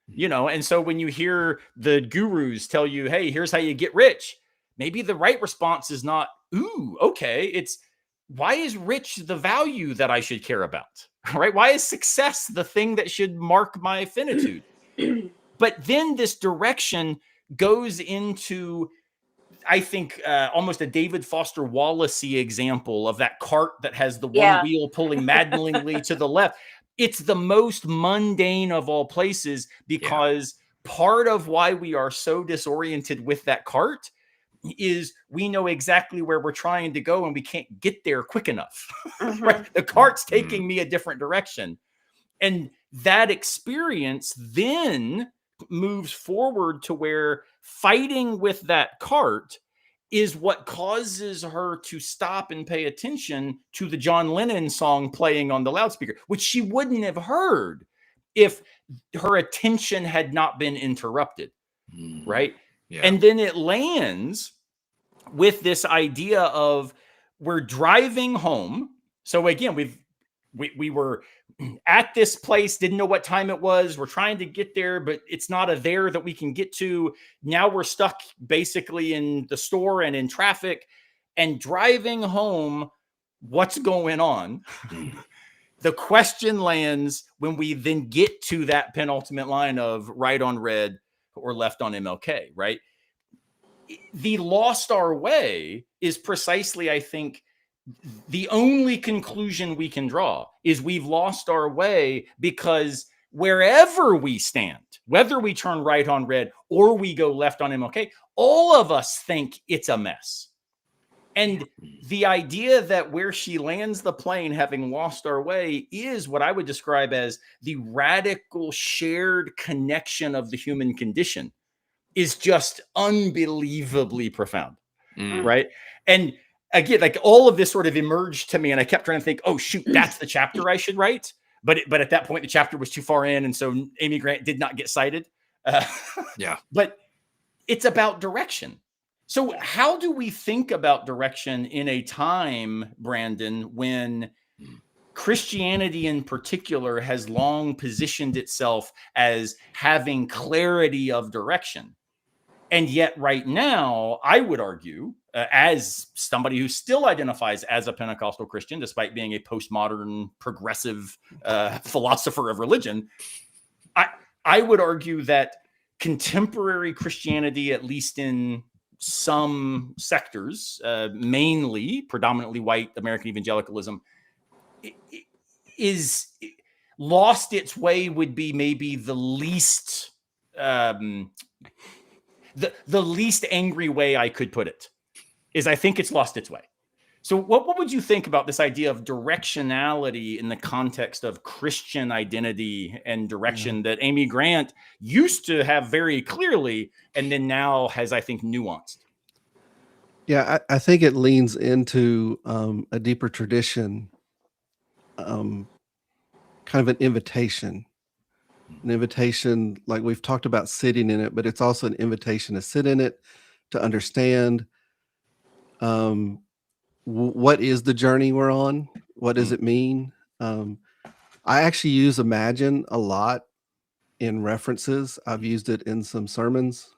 and so when you hear the gurus tell you, hey, here's how you get rich, maybe the right response is not, ooh, okay. It's, why is rich the value that I should care about? Right? Why is success the thing that should mark my finitude? But then this direction goes into, I think, almost a David Foster Wallace-y example of that cart that has the one wheel pulling maddeningly to the left. It's the most mundane of all places, because part of why we are so disoriented with that cart is we know exactly where we're trying to go and we can't get there quick enough. Right? The cart's taking me a different direction. And that experience then moves forward to where fighting with that cart is what causes her to stop and pay attention to the John Lennon song playing on the loudspeaker, which she wouldn't have heard if her attention had not been interrupted. Right? Yeah. And then it lands with this idea of we're driving home. So again, we were at this place, didn't know what time it was. We're trying to get there, but it's not a there that we can get to. Now we're stuck basically in the store and in traffic and driving home. What's going on? The question lands when we then get to that penultimate line of right on red or left on MLK, right? The lost our way is precisely, I think, the only conclusion we can draw is we've lost our way, because wherever we stand, whether we turn right on red or we go left on MLK, all of us think it's a mess. And the idea that where she lands the plane, having lost our way, is what I would describe as the radical shared connection of the human condition, is just unbelievably profound. Right? And again, like all of this sort of emerged to me, and I kept trying to think, oh shoot, that's the chapter I should write. But at that point, the chapter was too far in, and so Amy Grant did not get cited. But it's about direction. So how do we think about direction in a time, Brandon, when Christianity in particular has long positioned itself as having clarity of direction? And yet right now, I would argue, as somebody who still identifies as a Pentecostal Christian, despite being a postmodern progressive philosopher of religion, I would argue that contemporary Christianity, at least in some sectors, mainly predominantly white American evangelicalism, is lost its way, would be maybe the least the least angry way I could put it, is I think it's lost its way. So what would you think about this idea of directionality in the context of Christian identity and direction that Amy Grant used to have very clearly, and then now has, I think, nuanced? Yeah, I think it leans into a deeper tradition, kind of an invitation like we've talked about sitting in it, but it's also an invitation to sit in it, to understand what is the journey we're on? What does it mean? I actually use imagine a lot in references. I've used it in some sermons.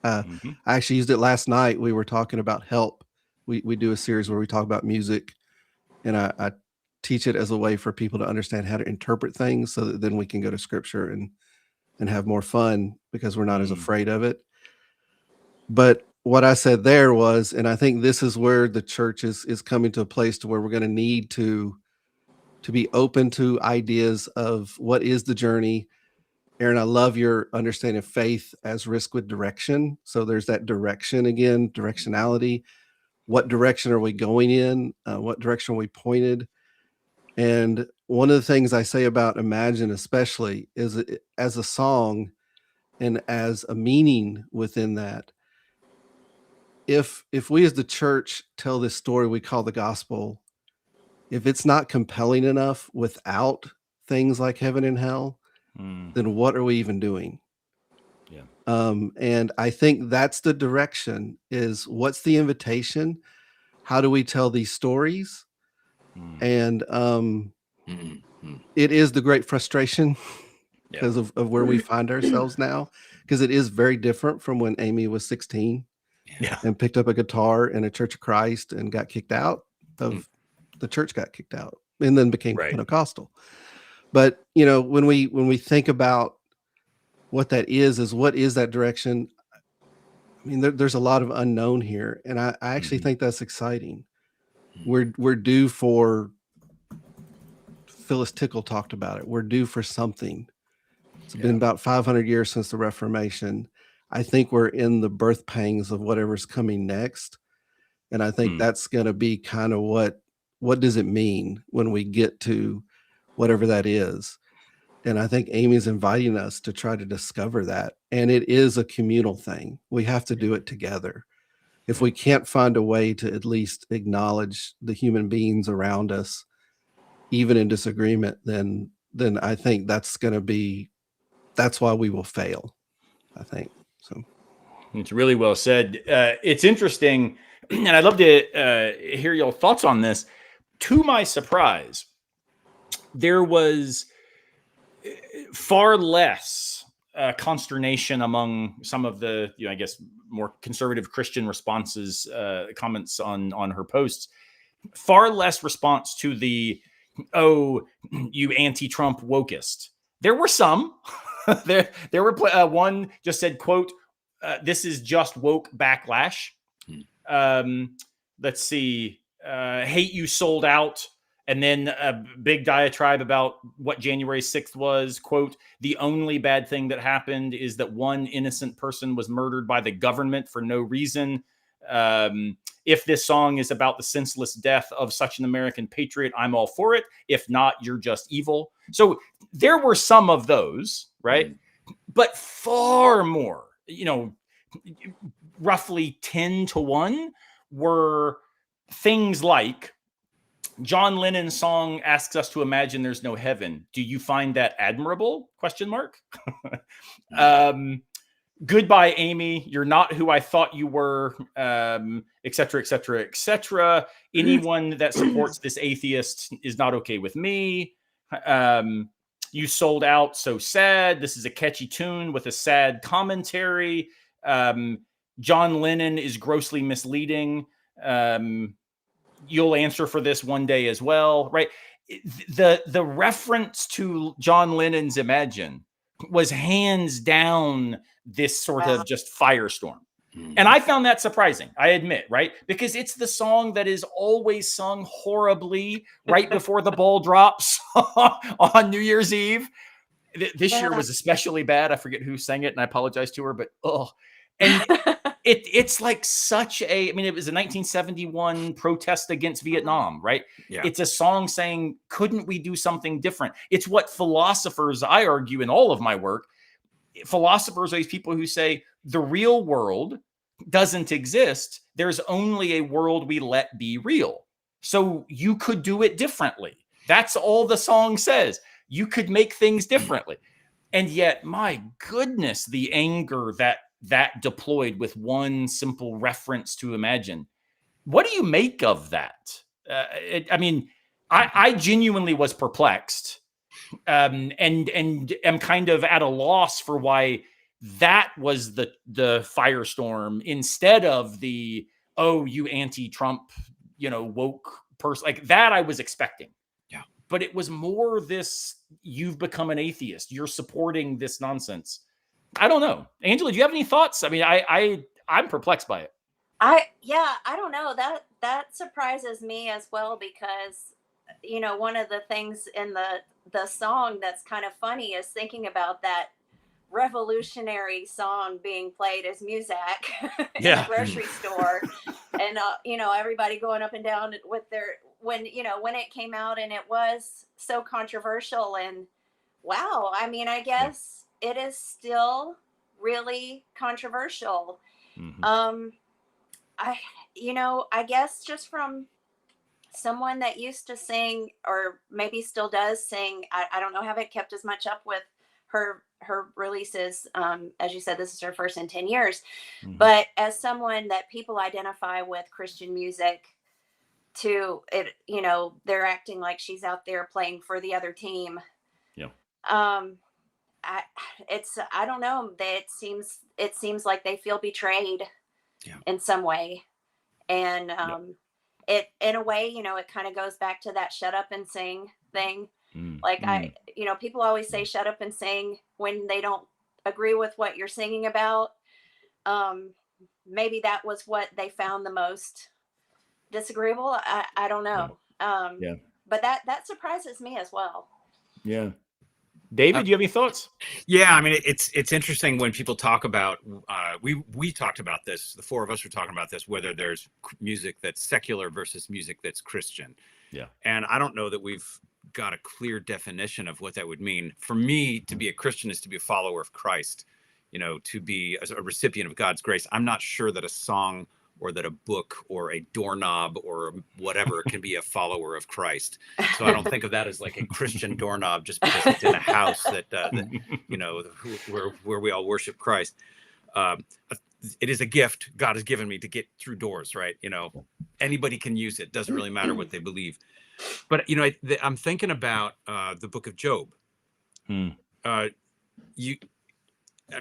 I actually used it last night. We were talking about help. We do a series where we talk about music, and I teach it as a way for people to understand how to interpret things, so that then we can go to scripture and have more fun because we're not as afraid of it. But what I said there was, and I think this is where the church is coming to a place to where we're going to need to be open to ideas of what is the journey. Aaron, I love your understanding of faith as risk with direction. So there's that direction again, directionality. What direction are we going in? What direction are we pointed? And one of the things I say about Imagine especially is as a song and as a meaning within that, if we as the church tell this story we call the gospel, if it's not compelling enough without things like heaven and hell, then what are we even doing? And I think that's the direction, is what's the invitation? How do we tell these stories? And it is the great frustration because of where we find ourselves now, because it is very different from when Amy was 16 and picked up a guitar in a Church of Christ and got kicked out of the church, got kicked out, and then became Pentecostal. But when we think about what that is what is that direction? I mean, there's a lot of unknown here, and I actually think that's exciting. We're due for, Phyllis Tickle talked about it, we're due for something. It's been about 500 years since the Reformation. I think we're in the birth pangs of whatever's coming next. And I think that's going to be kind of what does it mean when we get to whatever that is? And I think Amy's inviting us to try to discover that. And it is a communal thing. We have to do it together. If we can't find a way to at least acknowledge the human beings around us, even in disagreement, then I think that's why we will fail, I think. So it's really well said. It's interesting, and I'd love to hear your thoughts on this. To my surprise, there was far less consternation among some of the, I guess, more conservative Christian responses, comments on her posts. Far less response to the, "Oh, you anti-Trump wokist." There were some. there were one just said, quote, "This is just woke backlash." Let's see. "Hate you sold out." And then a big diatribe about what January 6th was. Quote, "The only bad thing that happened is that one innocent person was murdered by the government for no reason. If this song is about the senseless death of such an American patriot, I'm all for it. If not, you're just evil." So there were some of those, right? But far more, roughly 10-1 were things like, John Lennon's song asks us to imagine there's no heaven. Do you find that admirable? ? Goodbye, Amy. You're not who I thought you were, et cetera, et cetera, et cetera. Anyone that supports this atheist is not okay with me. You sold out, so sad. This is a catchy tune with a sad commentary. John Lennon is grossly misleading. You'll answer for this one day as well, right? The reference to John Lennon's Imagine was hands down this sort of just firestorm. And I found that surprising, I admit, right? Because it's the song that is always sung horribly right before the ball drops on New Year's Eve. This year was especially bad. I forget who sang it, and I apologize to her, but and it's like such a, I mean, it was a 1971 protest against Vietnam, right? Yeah. It's a song saying, couldn't we do something different? It's what philosophers, I argue in all of my work, philosophers are these people who say the real world doesn't exist. There's only a world we let be real. So you could do it differently. That's all the song says. You could make things differently. And yet, my goodness, the anger that deployed with one simple reference to imagine. What do you make of that? I mean, I genuinely was perplexed, and am kind of at a loss for why that was the firestorm instead of the, oh, you anti-Trump, woke person, like that I was expecting. Yeah. But it was more this, you've become an atheist, you're supporting this nonsense. I don't know. Angela, do you have any thoughts? I mean, I'm perplexed by it. I don't know. That surprises me as well, because one of the things in the song that's kind of funny is thinking about that revolutionary song being played as music in the grocery store, and everybody going up and down with their, when it came out and it was so controversial. And wow, I mean, I guess it is still really controversial. Mm-hmm. I guess just from someone that used to sing, or maybe still does sing, I don't know, haven't kept as much up with her releases. As you said, this is her first in 10 years. Mm-hmm. But as someone that people identify with Christian music, to it, they're acting like she's out there playing for the other team. Yeah. I don't know. It seems like they feel betrayed in some way. And it, in a way, it kind of goes back to that shut up and sing thing. Like people always say shut up and sing when they don't agree with what you're singing about. Maybe that was what they found the most disagreeable. I don't know. But that surprises me as well. Yeah. David, do you have any thoughts? Yeah, I mean, it's interesting when people talk about, we talked about this, the four of us were talking about this, whether there's music that's secular versus music that's Christian. Yeah. And I don't know that we've got a clear definition of what that would mean. For me, to be a Christian is to be a follower of Christ, to be a recipient of God's grace. I'm not sure that a song or that a book or a doorknob or whatever can be a follower of Christ. So I don't think of that as like a Christian doorknob just because it's in a house that where we all worship Christ. It is a gift God has given me to get through doors, right? Anybody can use it. Doesn't really matter what they believe. But I'm thinking about the book of Job.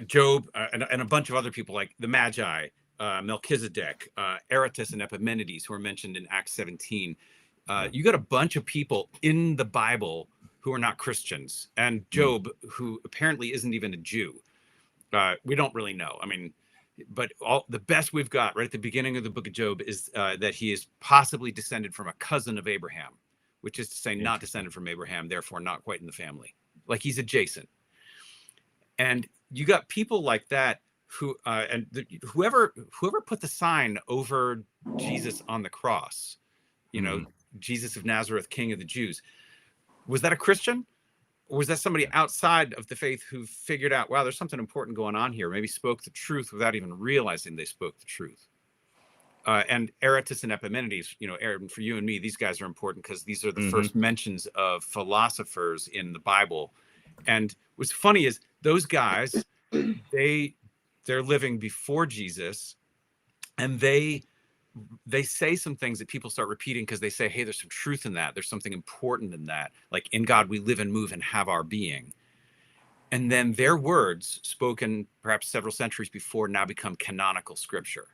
Job and a bunch of other people like the Magi, Melchizedek, Aratus and Epimenides, who are mentioned in Acts 17. You got a bunch of people in the Bible who are not Christians, and Job, who apparently isn't even a Jew. We don't really know. I mean, but the best we've got right at the beginning of the book of Job is that he is possibly descended from a cousin of Abraham, which is to say not descended from Abraham, therefore not quite in the family. Like he's adjacent. And you got people like that who whoever put the sign over Jesus on the cross, Jesus of Nazareth, King of the Jews. Was that a Christian? Or was that somebody outside of the faith who figured out, wow, there's something important going on here, maybe spoke the truth without even realizing they spoke the truth? And Aratus and Epimenides, Aaron, for you and me, these guys are important because these are the first mentions of philosophers in the Bible. And what's funny is those guys, they're living before Jesus, and they say some things that people start repeating because they say, hey, there's some truth in that. There's something important in that. Like in God, we live and move and have our being. And then their words, spoken perhaps several centuries before, now become canonical scripture.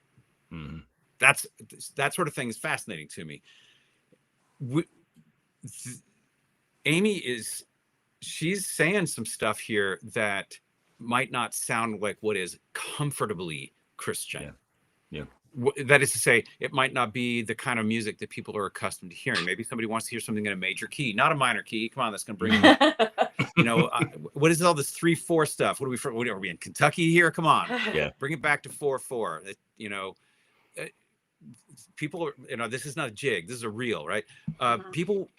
That sort of thing is fascinating to me. Amy she's saying some stuff here that might not sound like what is comfortably Christian. that is to say, it might not be the kind of music that people are accustomed to hearing. Maybe somebody wants to hear something in a major key, not a minor key. Come on, that's going to bring them in. You know, what is all this 3/4 stuff? What are we in Kentucky here? Come on, Yeah. bring it back to 4/4. You know, people are, you know, this is not a jig. This is a reel, right? People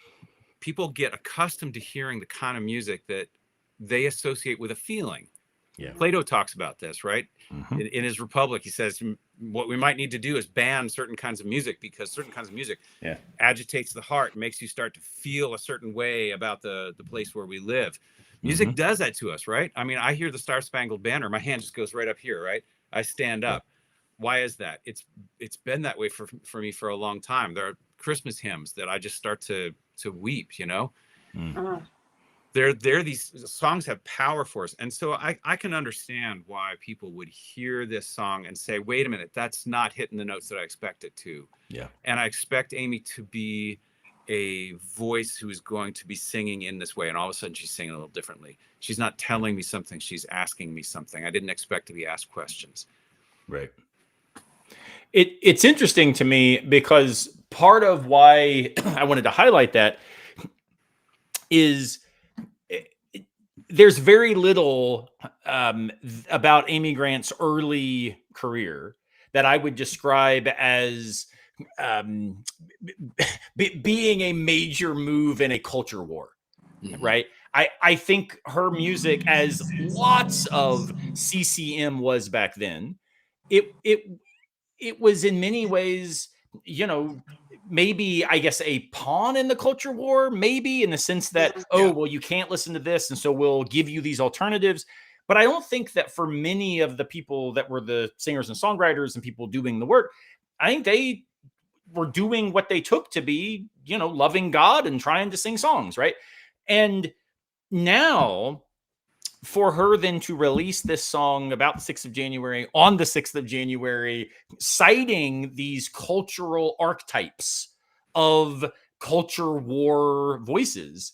get accustomed to hearing the kind of music that they associate with a feeling. Yeah. Plato talks about this, right? In his Republic, he says what we might need to do is ban certain kinds of music, because certain kinds of music agitates the heart, makes you start to feel a certain way about the place where we live. Music does that to us, right? I mean, I hear the Star Spangled Banner, my hand just goes right up here, right? I stand up. Why is that? It's been that way for me for a long time. There are Christmas hymns that I just start to weep, you know. These songs have power for us. And so I can understand why people would hear this song and say, wait a minute, that's not hitting the notes that I expect it to. Yeah. And I expect Amy to be a voice who is going to be singing in this way. And all of a sudden she's singing a little differently. She's not telling me something. She's asking me something. I didn't expect to be asked questions. Right. It's interesting to me because part of why I wanted to highlight that is there's very little about Amy Grant's early career that I would describe as being a major move in a culture war, right? I think her music, as lots of CCM was back then, it was in many ways, you know, maybe, I guess, a pawn in the culture war, maybe in the sense that, well, you can't listen to this, and so we'll give you these alternatives. But I don't think that for many of the people that were the singers and songwriters and people doing the work, I think they were doing what they took to be, you know, loving God and trying to sing songs, right? And now, for her then to release this song about the 6th of January, on the 6th of January, citing these cultural archetypes of culture war voices,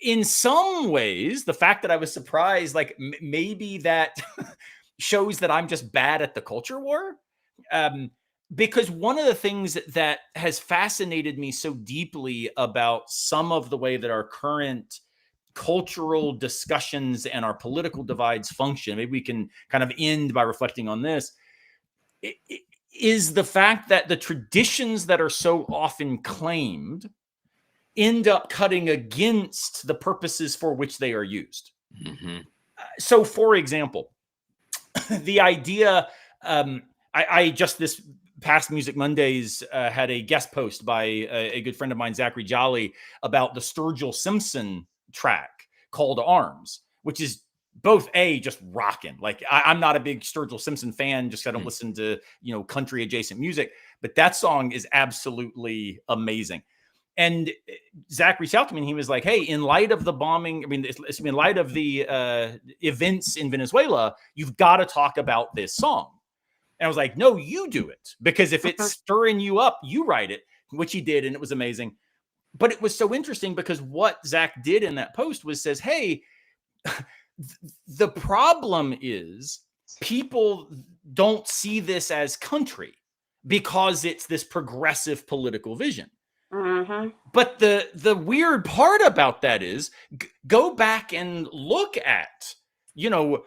in some ways, the fact that I was surprised, like maybe that shows that I'm just bad at the culture war. Because one of the things that has fascinated me so deeply about some of the way that our current cultural discussions and our political divides function, maybe we can kind of end by reflecting on this, is the fact that the traditions that are so often claimed end up cutting against the purposes for which they are used. So, for example, the idea, I just this past Music Mondays had a guest post by a good friend of mine, Zachary Jolly, about the Sturgill Simpson track Call to Arms, which is both just rocking. Like I'm not a big Sturgill Simpson fan, just I don't listen to, you know, country adjacent music, but that song is absolutely amazing. And Zach reached out to me and he was like, hey, in light of the bombing, in light of the events in Venezuela, you've got to talk about this song. And I was like, no, you do it, because if it's stirring you up, you write it, which he did. And it was amazing. But it was so interesting because what Zach did in that post was says, hey, the problem is people don't see this as country because it's this progressive political vision. But the weird part about that is go back and look at, you know,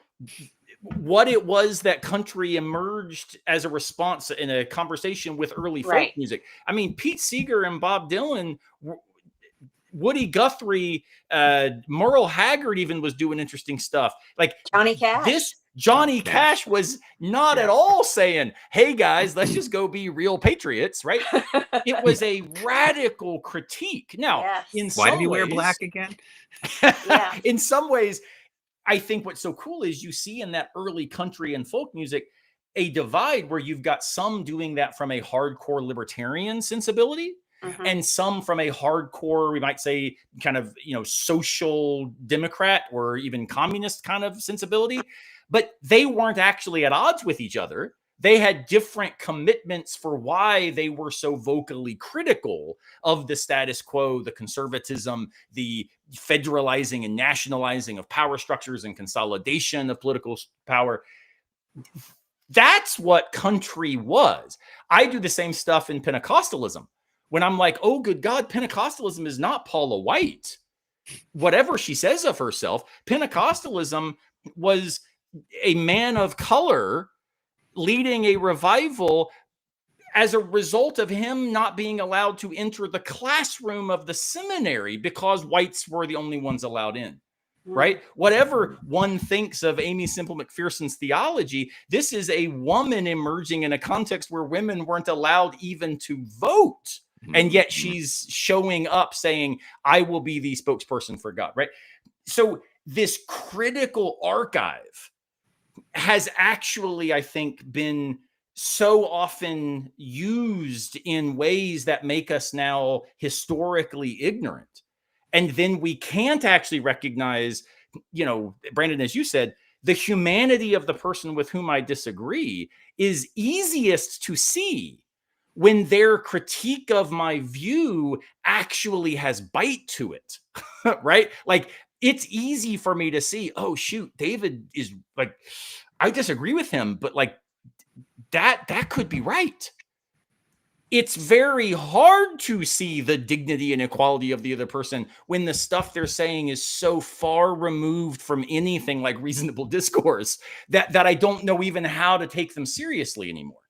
what it was that country emerged as a response in a conversation with early folk music. I mean, Pete Seeger and Bob Dylan, Woody Guthrie, Merle Haggard even was doing interesting stuff. Like Johnny Cash. Johnny Cash was not at all saying, hey guys, let's just go be real patriots, right? It was a radical critique. Now, in some why did he ways, wear black again? In some ways, I think what's so cool is you see in that early country and folk music a divide where you've got some doing that from a hardcore libertarian sensibility and some from a hardcore, we might say, kind of, you know, social democrat or even communist kind of sensibility. But they weren't actually at odds with each other. They had different commitments for why they were so vocally critical of the status quo, the conservatism, the federalizing and nationalizing of power structures and consolidation of political power. That's what country was. I do the same stuff in Pentecostalism when I'm like, oh, good God, Pentecostalism is not Paula White. Whatever she says of herself, Pentecostalism was a man of color leading a revival as a result of him not being allowed to enter the classroom of the seminary because whites were the only ones allowed in. Right? Whatever one thinks of Amy Semple McPherson's theology, this is a woman emerging in a context where women weren't allowed even to vote. And yet she's showing up saying, I will be the spokesperson for God, right? So this critical archive has actually, I think, been so often used in ways that make us now historically ignorant. And then we can't actually recognize, Brandon, as you said, the humanity of the person with whom I disagree is easiest to see when their critique of my view actually has bite to it, right? Like, it's easy for me to see, oh, shoot, David is like, I disagree with him, but like that could be right. It's very hard to see the dignity and equality of the other person when the stuff they're saying is so far removed from anything like reasonable discourse that I don't know even how to take them seriously anymore.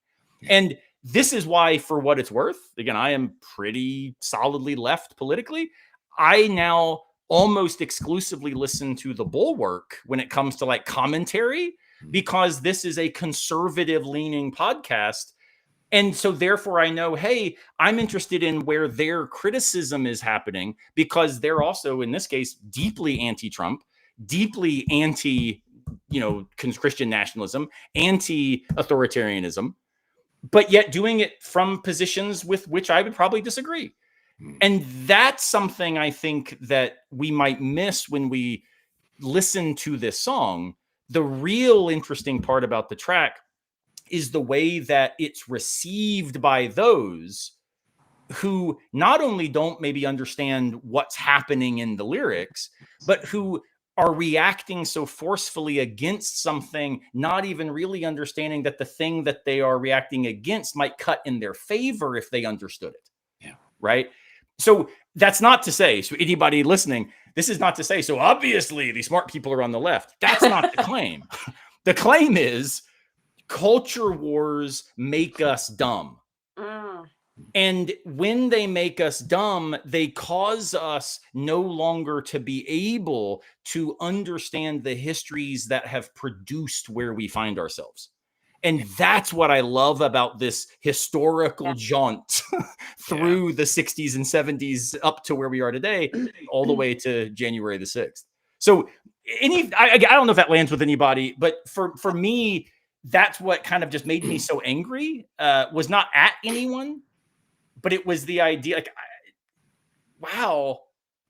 And this is why, for what it's worth, again, I am pretty solidly left politically. I now almost exclusively listen to The Bulwark when it comes to like commentary, because this is a conservative leaning podcast. And so therefore I know, hey, I'm interested in where their criticism is happening, because they're also, in this case, deeply anti-Trump, deeply anti, Christian nationalism, anti-authoritarianism, but yet doing it from positions with which I would probably disagree. And that's something I think that we might miss when we listen to this song. The real interesting part about the track is the way that it's received by those who not only don't maybe understand what's happening in the lyrics, but who are reacting so forcefully against something, not even really understanding that the thing that they are reacting against might cut in their favor if they understood it. Yeah. Right. So that's not to say, so anybody listening, this is not to say, so obviously the smart people are on the left. That's not the claim. The claim is culture wars make us dumb. And when they make us dumb, they cause us no longer to be able to understand the histories that have produced where we find ourselves. And that's what I love about this historical jaunt through the 60s and 70s up to where we are today, all the way to January the 6th. So I don't know if that lands with anybody, but for me, that's what kind of just made me so angry, was not at anyone, but it was the idea, like, wow,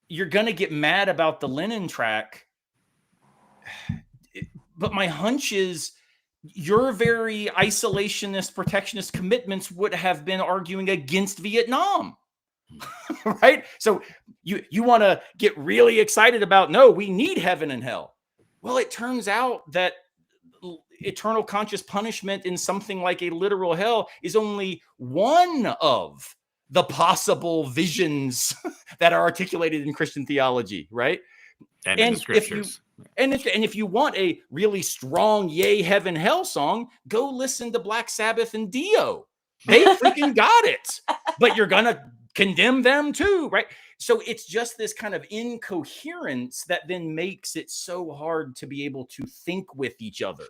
you're going to get mad about the Lennon track. But my hunch is your very isolationist, protectionist commitments would have been arguing against Vietnam. Right? So you want to get really excited about, no, we need heaven and hell. Well, it turns out that eternal conscious punishment in something like a literal hell is only one of the possible visions that are articulated in Christian theology, right? And in the scriptures. If you want a really strong yay heaven hell song, go listen to Black Sabbath and Dio. They freaking got it. But you're gonna condemn them too, right? So it's just this kind of incoherence that then makes it so hard to be able to think with each other,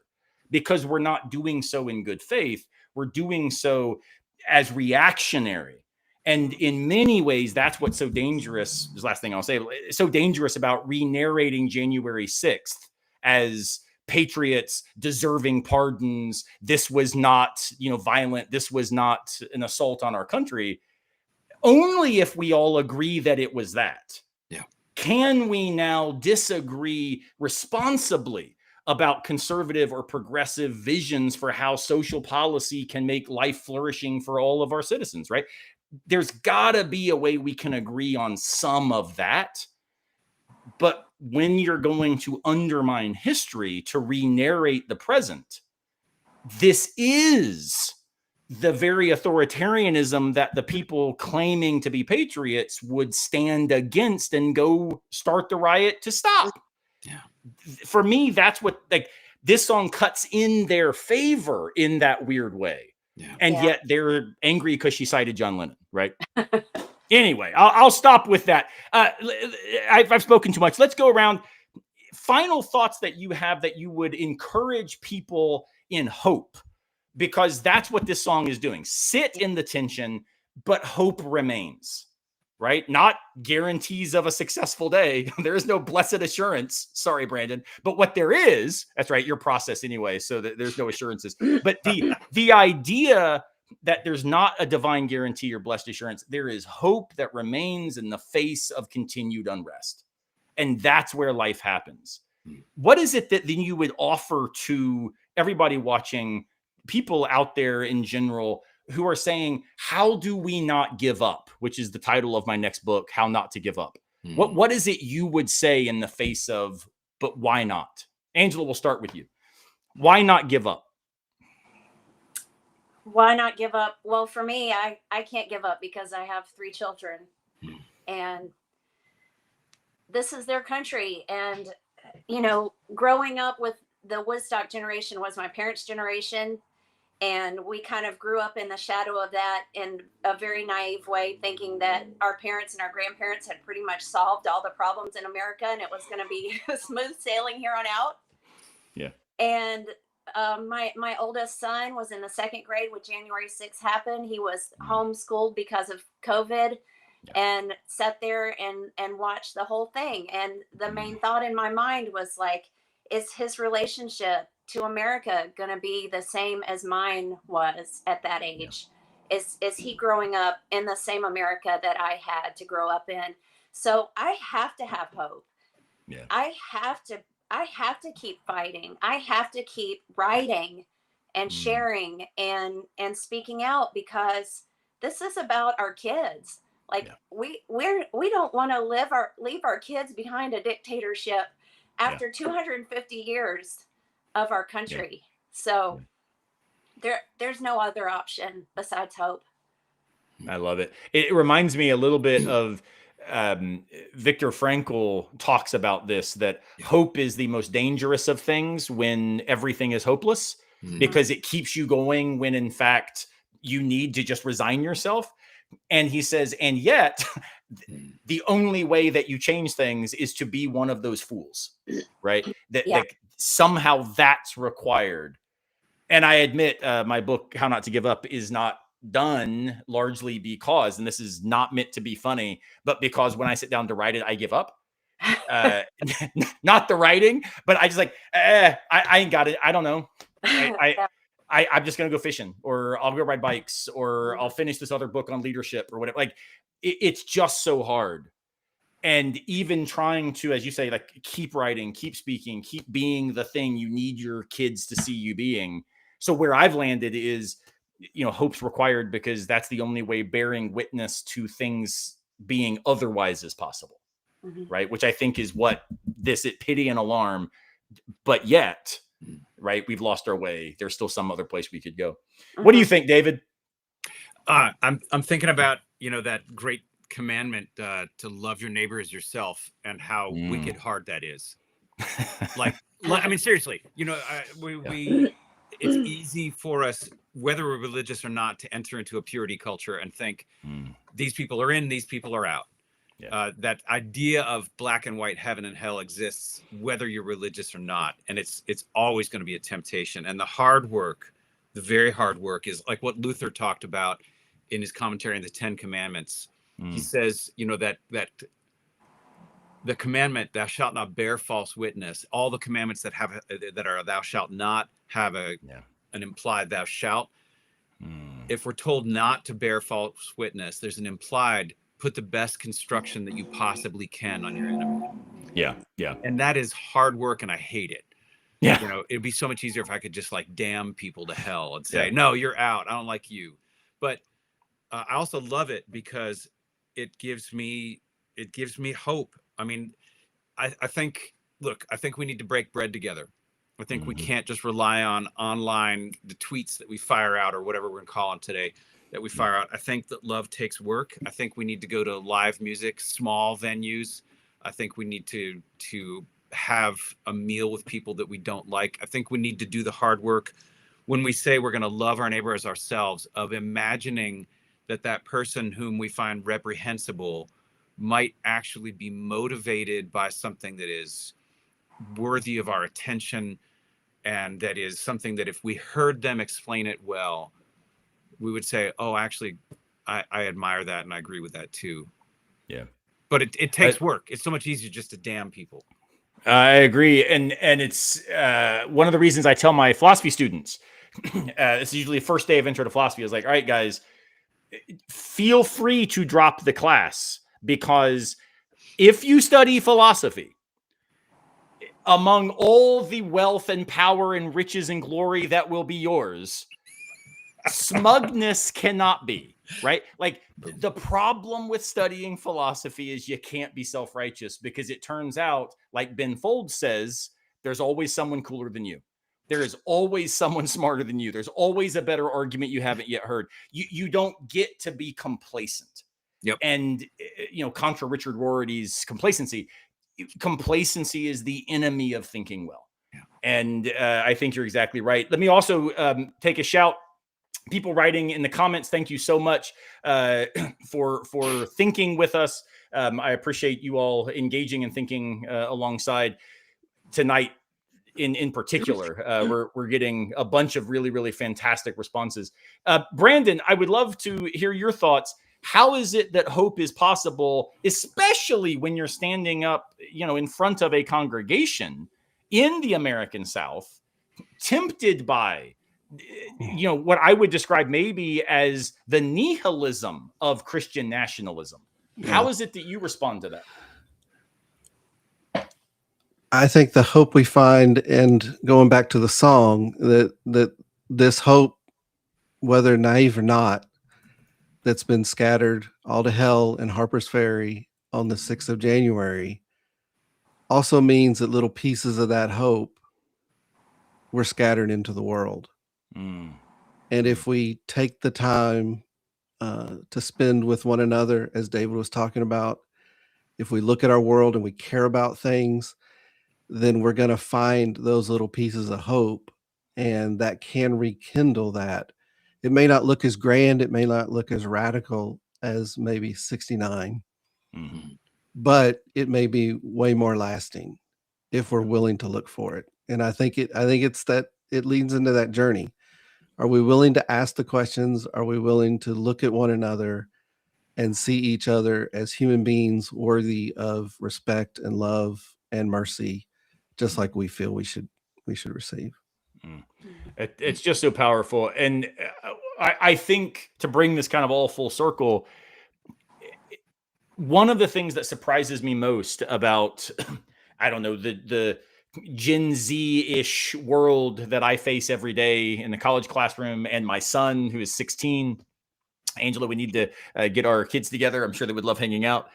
because we're not doing so in good faith. We're doing so as reactionary. And in many ways, that's what's so dangerous. This last thing I'll say, it's so dangerous about re-narrating January 6th as patriots deserving pardons. This was not, violent. This was not an assault on our country. Only if we all agree that it was that. Yeah. Can we now disagree responsibly about conservative or progressive visions for how social policy can make life flourishing for all of our citizens, right? There's got to be a way we can agree on some of that. But when you're going to undermine history to re-narrate the present, this is the very authoritarianism that the people claiming to be patriots would stand against and go start the riot to stop. Yeah. For me, that's what, like, this song cuts in their favor in that weird way. Yeah. And Yeah. yet they're angry because she cited John Lennon, right? Anyway, I'll stop with that. I've spoken too much. Let's go around. Final thoughts that you have that you would encourage people in hope, because that's what this song is doing. Sit in the tension, but hope remains, right? Not guarantees of a successful day. There is no blessed assurance. Sorry, Brandon. But what there is, that's right, your process anyway, so that there's no assurances. But the idea that there's not a divine guarantee or blessed assurance, there is hope that remains in the face of continued unrest. And that's where life happens. What is it that then you would offer to everybody watching, people out there in general who are saying, how do we not give up? Which is the title of my next book, How Not to Give Up. What is it you would say in the face of, but why not? Angela, we'll start with you. Why not give up? Why not give up? Well, for me, I can't give up because I have 3 children, and this is their country. And, you know, growing up with the Woodstock generation was my parents' generation. And we kind of grew up in the shadow of that in a very naive way, thinking that our parents and our grandparents had pretty much solved all the problems in America and it was going to be smooth sailing here on out. Yeah. And my oldest son was in the 2nd grade when January 6th happened. He was homeschooled because of COVID, and sat there and watched the whole thing. And the main thought in my mind was like, is his relationship to America going to be the same as mine was at that age? Is he growing up in the same America that I had to grow up in? So I have to have hope. Yeah. I have to keep fighting. I have to keep writing and sharing and speaking out, because this is about our kids. Like we don't want to leave our kids behind a dictatorship after 250 years of our country. So there's no other option besides hope. I love it. It reminds me a little bit of Viktor Frankl talks about this, that hope is the most dangerous of things when everything is hopeless, because it keeps you going when in fact you need to just resign yourself. And he says, and yet the only way that you change things is to be one of those fools, right? That somehow that's required. And I admit my book, How Not to Give Up, is not done largely because, and this is not meant to be funny, but because when I sit down to write it, I give up. Not the writing, but I just like, I ain't got it. I don't know. I'm just going to go fishing, or I'll go ride bikes, or I'll finish this other book on leadership or whatever. Like it's just so hard. And even trying to, as you say, like keep writing, keep speaking, keep being the thing you need your kids to see you being. So where I've landed is, you know, hope's required because that's the only way bearing witness to things being otherwise is possible. Right. Which I think is what this pity and alarm, but yet, right, we've lost our way. There's still some other place we could go. What do you think, David? I'm thinking about, you know, that great commandment to love your neighbor as yourself, and how wicked hard that is. Like, I mean, seriously, you know, it's easy for us, whether we're religious or not, to enter into a purity culture and think these people are in, these people are out. That idea of black and white, heaven and hell exists whether you're religious or not, and it's always going to be a temptation. And the hard work, the very hard work, is like what Luther talked about in his commentary on the 10 Commandments. He says, you know, that the commandment, thou shalt not bear false witness, all the commandments that are thou shalt not have an implied thou shalt. If we're told not to bear false witness, there's an implied put the best construction that you possibly can on your enemy. Yeah. And that is hard work, and I hate it. Yeah. You know, it'd be so much easier if I could just like damn people to hell and say, no, you're out. I don't like you. But I also love it because it gives me hope. I mean, I think we need to break bread together. I think we can't just rely on online, the tweets that we fire out or whatever we're going to call them today that we fire out. I think that love takes work. I think we need to go to live music, small venues. I think we need to have a meal with people that we don't like. I think we need to do the hard work when we say we're going to love our neighbor as ourselves, of imagining that that person whom we find reprehensible might actually be motivated by something that is worthy of our attention, and that is something that if we heard them explain it well, we would say, oh, actually, I admire that and I agree with that too. Yeah. But it takes work. It's so much easier just to damn people. I agree. And it's one of the reasons I tell my philosophy students, it's usually the first day of intro to philosophy, is like, all right, guys, feel free to drop the class, because if you study philosophy, among all the wealth and power and riches and glory that will be yours, smugness cannot be, right? Like, the problem with studying philosophy is you can't be self-righteous, because it turns out, like Ben Folds says, there's always someone cooler than you. There is always someone smarter than you. There's always a better argument you haven't yet heard. You don't get to be complacent. Yep. And, contra Richard Rorty's complacency is the enemy of thinking well. Yeah. And I think you're exactly right. Let me also take a shout. People writing in the comments, thank you so much for thinking with us. I appreciate you all engaging and thinking alongside tonight. In particular, we're getting a bunch of really, really fantastic responses. Brandon, I would love to hear your thoughts. How is it that hope is possible, especially when you're standing up, in front of a congregation in the American South, tempted by, what I would describe maybe as the nihilism of Christian nationalism? Yeah. How is it that you respond to that? I think the hope we find, and going back to the song, that this hope, whether naive or not, that's been scattered all to hell in Harper's Ferry on the 6th of January, also means that little pieces of that hope were scattered into the world. Mm. And if we take the time to spend with one another, as David was talking about, if we look at our world and we care about things, then we're going to find those little pieces of hope, and that can rekindle that. It may not look as grand, it may not look as radical as maybe 69, but it may be way more lasting if we're willing to look for it. And I think it's that it leads into that journey. Are we willing to ask the questions? Are we willing to look at one another and see each other as human beings worthy of respect and love and mercy, just like we feel we should receive? It's just so powerful. And I think, to bring this kind of all full circle, one of the things that surprises me most about, I don't know, the Gen Z-ish world that I face every day in the college classroom, and my son, who is 16, Angela, we need to get our kids together. I'm sure they would love hanging out.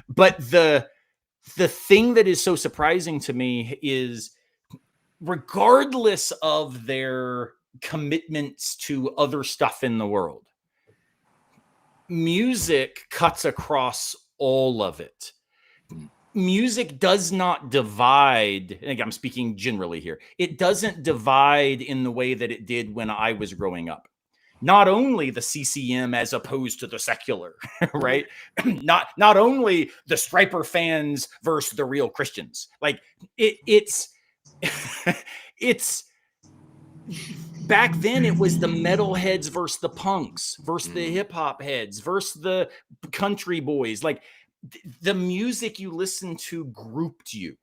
But the thing that is so surprising to me is, regardless of their commitments to other stuff in the world, music cuts across all of it. Music does not divide. And I'm speaking generally here. It doesn't divide in the way that it did when I was growing up. Not only the CCM as opposed to the secular, right? Not only the Striper fans versus the real Christians. Like, it's back then it was the metalheads versus the punks versus the hip hop heads versus the country boys. Like, the music you listened to grouped you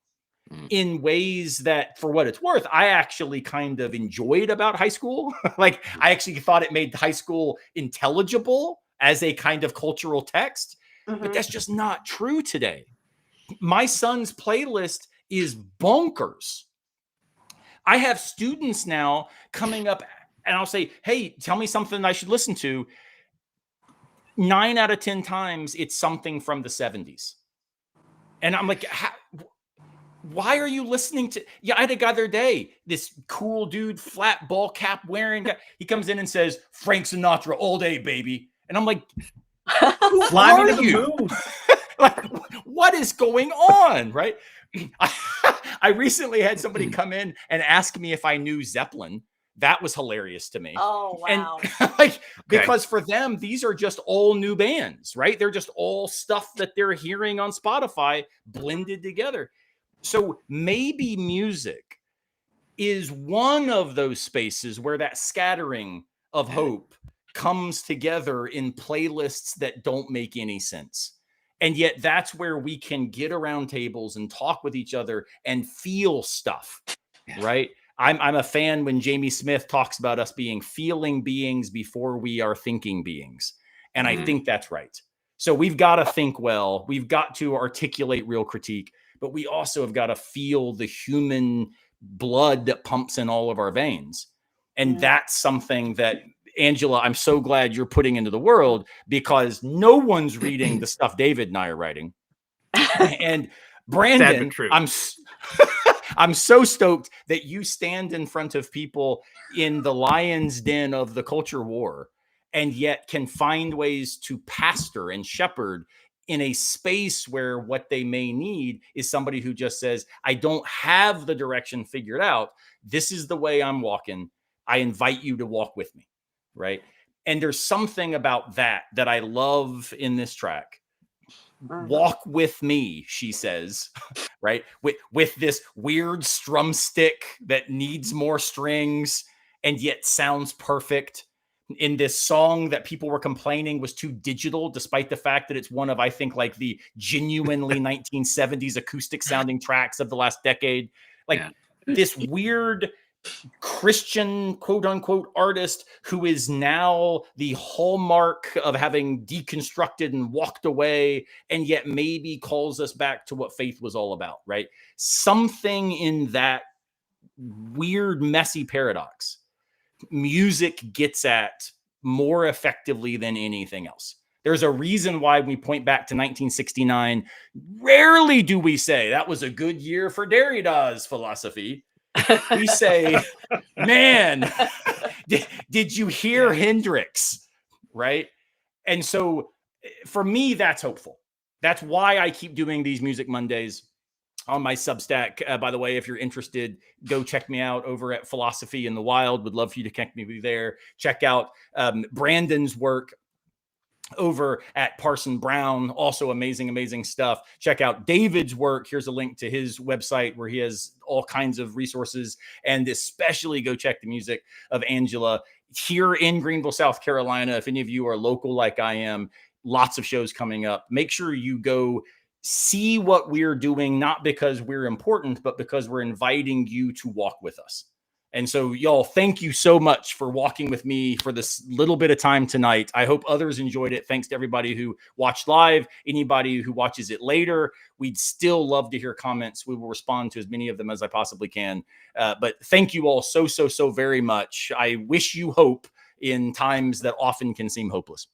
in ways that, for what it's worth, I actually kind of enjoyed about high school. Like, I actually thought it made high school intelligible as a kind of cultural text, but that's just not true today. My son's playlist is bonkers. I have students now coming up, and I'll say, hey, tell me something I should listen to. 9 out of 10 times, it's something from the 70s. And I'm like, why are you listening to? Yeah, I had a guy the other day, this cool dude, flat ball cap wearing guy. He comes in and says, Frank Sinatra all day, baby. And I'm like, who Fly me are to the you? moon. Like, what is going on? Right. I recently had somebody come in and ask me if I knew Zeppelin. That was hilarious to me. Oh, wow. And like, because for them, these are just all new bands, right? They're just all stuff that they're hearing on Spotify blended together. So maybe music is one of those spaces where that scattering of hope comes together in playlists that don't make any sense. And yet that's where we can get around tables and talk with each other and feel stuff, right? I'm a fan when Jamie Smith talks about us being feeling beings before we are thinking beings. And I think that's right. So we've got to think well. We've got to articulate real critique, but we also have got to feel the human blood that pumps in all of our veins. And that's something that, Angela, I'm so glad you're putting into the world, because no one's reading the stuff David and I are writing. And Brandon, I'm so stoked that you stand in front of people in the lion's den of the culture war and yet can find ways to pastor and shepherd in a space where what they may need is somebody who just says, I don't have the direction figured out. This is the way I'm walking. I invite you to walk with me. Right. And there's something about that I love in this track. Walk with me, she says, right? With this weird strum stick that needs more strings and yet sounds perfect. In this song that people were complaining was too digital, despite the fact that it's one of, I think, like the genuinely 1970s acoustic sounding tracks of the last decade. Like this weird Christian, quote unquote, artist who is now the hallmark of having deconstructed and walked away, and yet maybe calls us back to what faith was all about, right? Something in that weird, messy paradox, music gets at more effectively than anything else. There's a reason why we point back to 1969. Rarely do we say that was a good year for Derrida's philosophy. We say, man, did you hear Hendrix? Right. And so for me, that's hopeful. That's why I keep doing these Music Mondays on my Substack. By the way, if you're interested, go check me out over at Philosophy in the Wild. Would love for you to connect me there. Check out Brandon's work over at Parson Brown. Also amazing stuff. Check out David's work. Here's a link to his website where he has all kinds of resources, and especially go check the music of Angela here in Greenville, South Carolina. If any of you are local like I am, lots of shows coming up. Make sure you go see what we're doing, not because we're important, but because we're inviting you to walk with us. And so, y'all, thank you so much for walking with me for this little bit of time tonight. I hope others enjoyed it. Thanks to everybody who watched live, anybody who watches it later. We'd still love to hear comments. We will respond to as many of them as I possibly can. But thank you all so very much. I wish you hope in times that often can seem hopeless.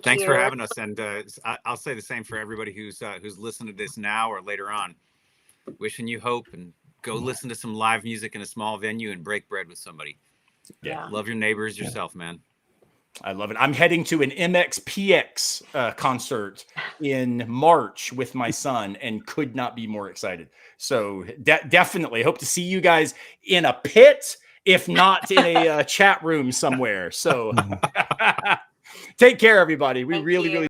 Thanks for having us. And I'll say the same for everybody who's listening to this now or later on. Wishing you hope, and go listen to some live music in a small venue and break bread with somebody. Yeah. Love your neighbors yourself, man. I love it. I'm heading to an MXPX concert in March with my son and could not be more excited. So definitely hope to see you guys in a pit, if not in a chat room somewhere. So take care, everybody. We really